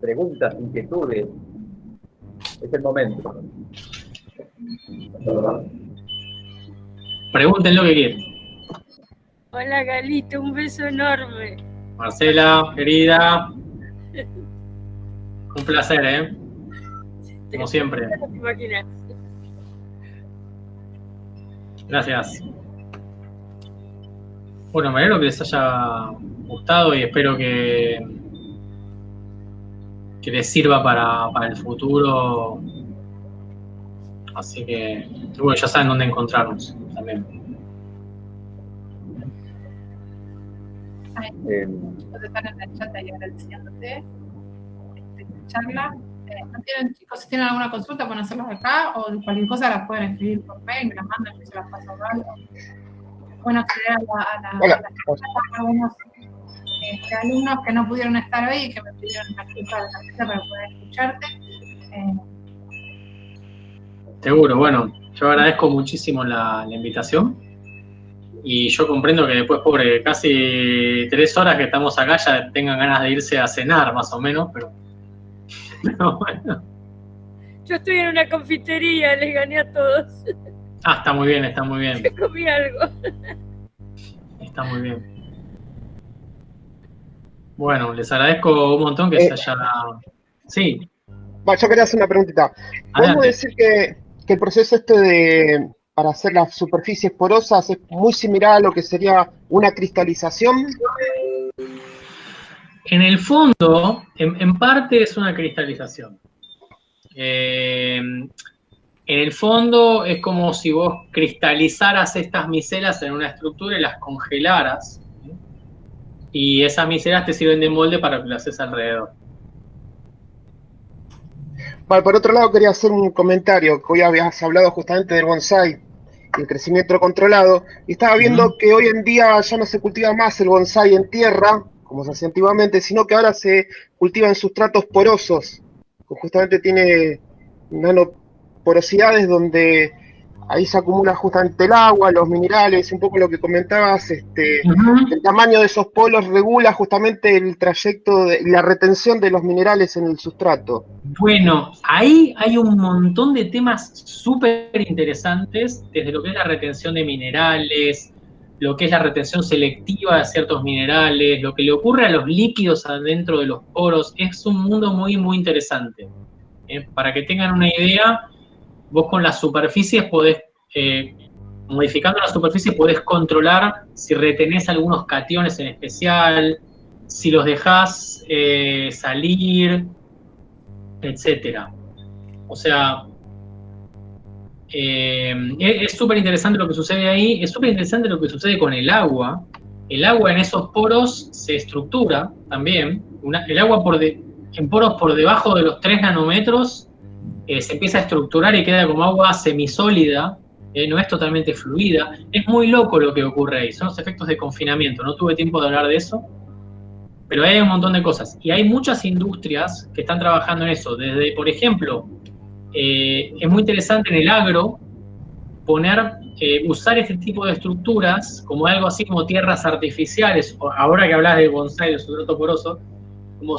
C: preguntas, inquietudes, es el momento.
A: Pregunten lo que quieran.
D: Hola Galito, un beso enorme.
A: Marcela, querida, un placer, como siempre.
D: No te imaginas.
A: Gracias. Bueno, me alegro que les haya gustado y espero que les sirva para el futuro. Así que, bueno, ya saben dónde encontrarnos también.
B: Chicos están en el chat ahí agradeciéndote esta charla. ¿No tienen, chicos, si tienen alguna consulta pueden hacerlas acá, o cualquier cosa las pueden escribir por mail, me las mandan y se las paso a algo. Bueno, acceder a algunos alumnos que no pudieron estar hoy y que me pidieron una excusa de la mesa para poder escucharte.
A: Seguro, bueno, yo agradezco muchísimo la invitación. Y yo comprendo que después, pobre, casi 3 horas que estamos acá, ya tengan ganas de irse a cenar, más o menos, pero bueno.
D: Yo estoy en una confitería, les gané a todos.
A: Ah, está muy bien, está muy bien.
D: Me comí algo.
A: Está muy bien. Bueno, les agradezco un montón que se haya... Sí.
E: Bueno, yo quería hacer una preguntita. ¿Podemos decir que el proceso para hacer las superficies porosas es muy similar a lo que sería una cristalización?
A: En el fondo, en parte es una cristalización. En el fondo es como si vos cristalizaras estas micelas en una estructura y las congelaras, ¿sí? Y esas micelas te sirven de molde para que las haces alrededor.
E: Vale, por otro lado, quería hacer un comentario, que hoy habías hablado justamente del bonsái, el crecimiento controlado, y estaba viendo que hoy en día ya no se cultiva más el bonsái en tierra, como se hacía antiguamente, sino que ahora se cultiva en sustratos porosos, que justamente tiene nanoporosidades donde ahí se acumula justamente el agua, los minerales, un poco lo que comentabas, el tamaño de esos polos regula justamente el trayecto, la retención de los minerales en el sustrato.
A: Bueno, ahí hay un montón de temas súper interesantes, desde lo que es la retención de minerales, lo que es la retención selectiva de ciertos minerales, lo que le ocurre a los líquidos adentro de los poros. Es un mundo muy, muy interesante. Para que tengan una idea, vos con las superficies podés, modificando las superficies, podés controlar si retenés algunos cationes en especial, si los dejás salir, etcétera. O sea, es súper interesante lo que sucede ahí, es súper interesante lo que sucede con el agua. El agua en esos poros se estructura también. El agua en poros por debajo de los 3 nanómetros se empieza a estructurar y queda como agua semisólida, no es totalmente fluida. Es muy loco lo que ocurre ahí, son los efectos de confinamiento. No tuve tiempo de hablar de eso, pero hay un montón de cosas. Y hay muchas industrias que están trabajando en eso. Desde, por ejemplo, es muy interesante en el agro usar este tipo de estructuras como algo así como tierras artificiales, ahora que hablas de bonsái, de sustrato poroso, como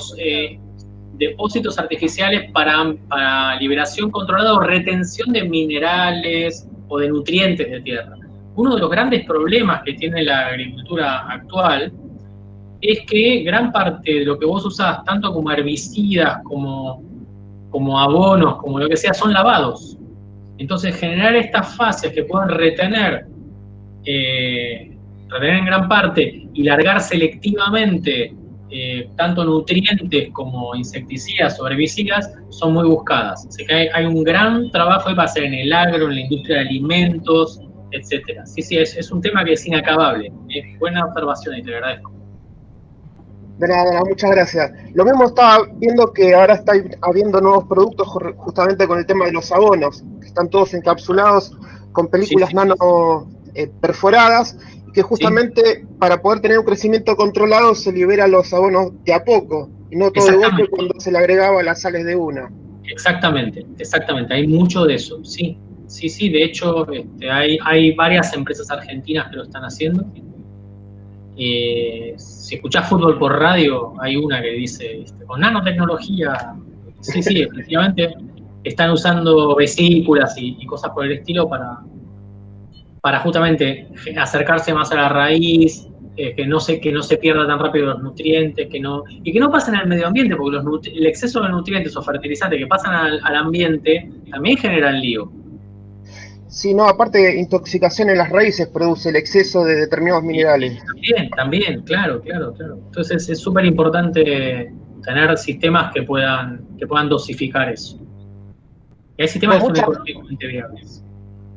A: depósitos artificiales para liberación controlada o retención de minerales o de nutrientes de tierra. Uno de los grandes problemas que tiene la agricultura actual es que gran parte de lo que vos usás, tanto como herbicidas, como abonos, como lo que sea, son lavados. Entonces, generar estas fases que puedan retener en gran parte y largar selectivamente tanto nutrientes como insecticidas o herbicidas son muy buscadas. Así que hay un gran trabajo para hacer en el agro, en la industria de alimentos, etcétera. Sí, es un tema que es inacabable. Buena observación y te agradezco.
E: De nada, muchas gracias. Lo mismo estaba viendo que ahora está habiendo nuevos productos justamente con el tema de los abonos, que están todos encapsulados con películas nano perforadas, y que justamente para poder tener un crecimiento controlado se liberan los abonos de a poco, y no todo de golpe cuando se le agregaba las sales de una.
A: Exactamente, hay mucho de eso, sí, de hecho hay varias empresas argentinas que lo están haciendo. Si escuchás fútbol por radio, hay una que dice, con nanotecnología, sí, efectivamente, están usando vesículas y cosas por el estilo para justamente acercarse más a la raíz, que no se pierda tan rápido los nutrientes, y que no pasen al medio ambiente, porque el exceso de nutrientes o fertilizantes que pasan al ambiente también generan lío.
E: Sí, no, aparte intoxicación en las raíces produce el exceso de determinados minerales.
A: También, claro. Entonces es súper importante tener sistemas que puedan dosificar eso. Y hay sistemas que son económicamente viables.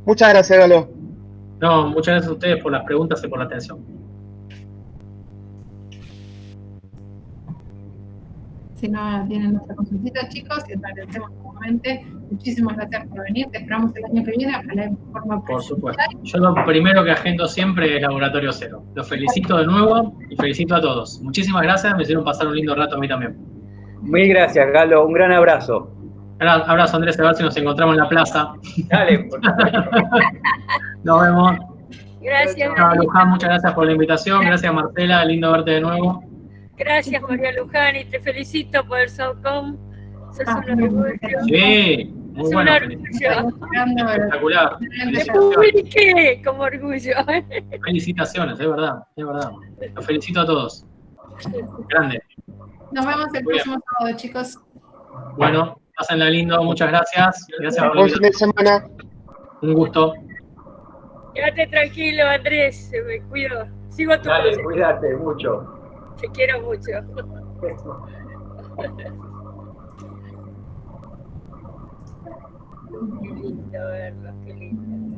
E: Muchas gracias, Galo.
A: No, muchas gracias a ustedes por las preguntas y por la atención.
B: Si no tienen nuestra consultita, chicos, y agradecemos nuevamente. Muchísimas gracias por venir. Te esperamos el año que viene, ojalá en forma
A: por supuesto. Yo lo primero que agendo siempre es Laboratorio Cero. Los felicito de nuevo y felicito a todos. Muchísimas gracias, me hicieron pasar un lindo rato a mí también.
C: Mil gracias, Galo. Un gran abrazo.
A: Un abrazo, Andrés, a ver si nos encontramos en la plaza.
C: Dale, por supuesto.
A: Nos vemos.
D: Gracias.
A: Luján, muchas gracias por la invitación. Gracias, Marcela, lindo verte de nuevo.
D: Gracias, María Luján, y te felicito por el SOCOM. Sos un orgullo.
A: Sí, muy bueno. Espectacular.
D: Te publiqué como orgullo.
A: Felicitaciones, es verdad. Los felicito a todos. Grande.
B: Nos vemos el próximo sábado, chicos.
A: Bueno, pásenla lindo, muchas gracias. Gracias por
E: buen fin de semana.
A: Un gusto.
D: Quédate tranquilo, Andrés, me cuido. Sigo tu
C: Dale, cuídate mucho.
D: Te quiero mucho. Qué lindo verlos, qué lindo.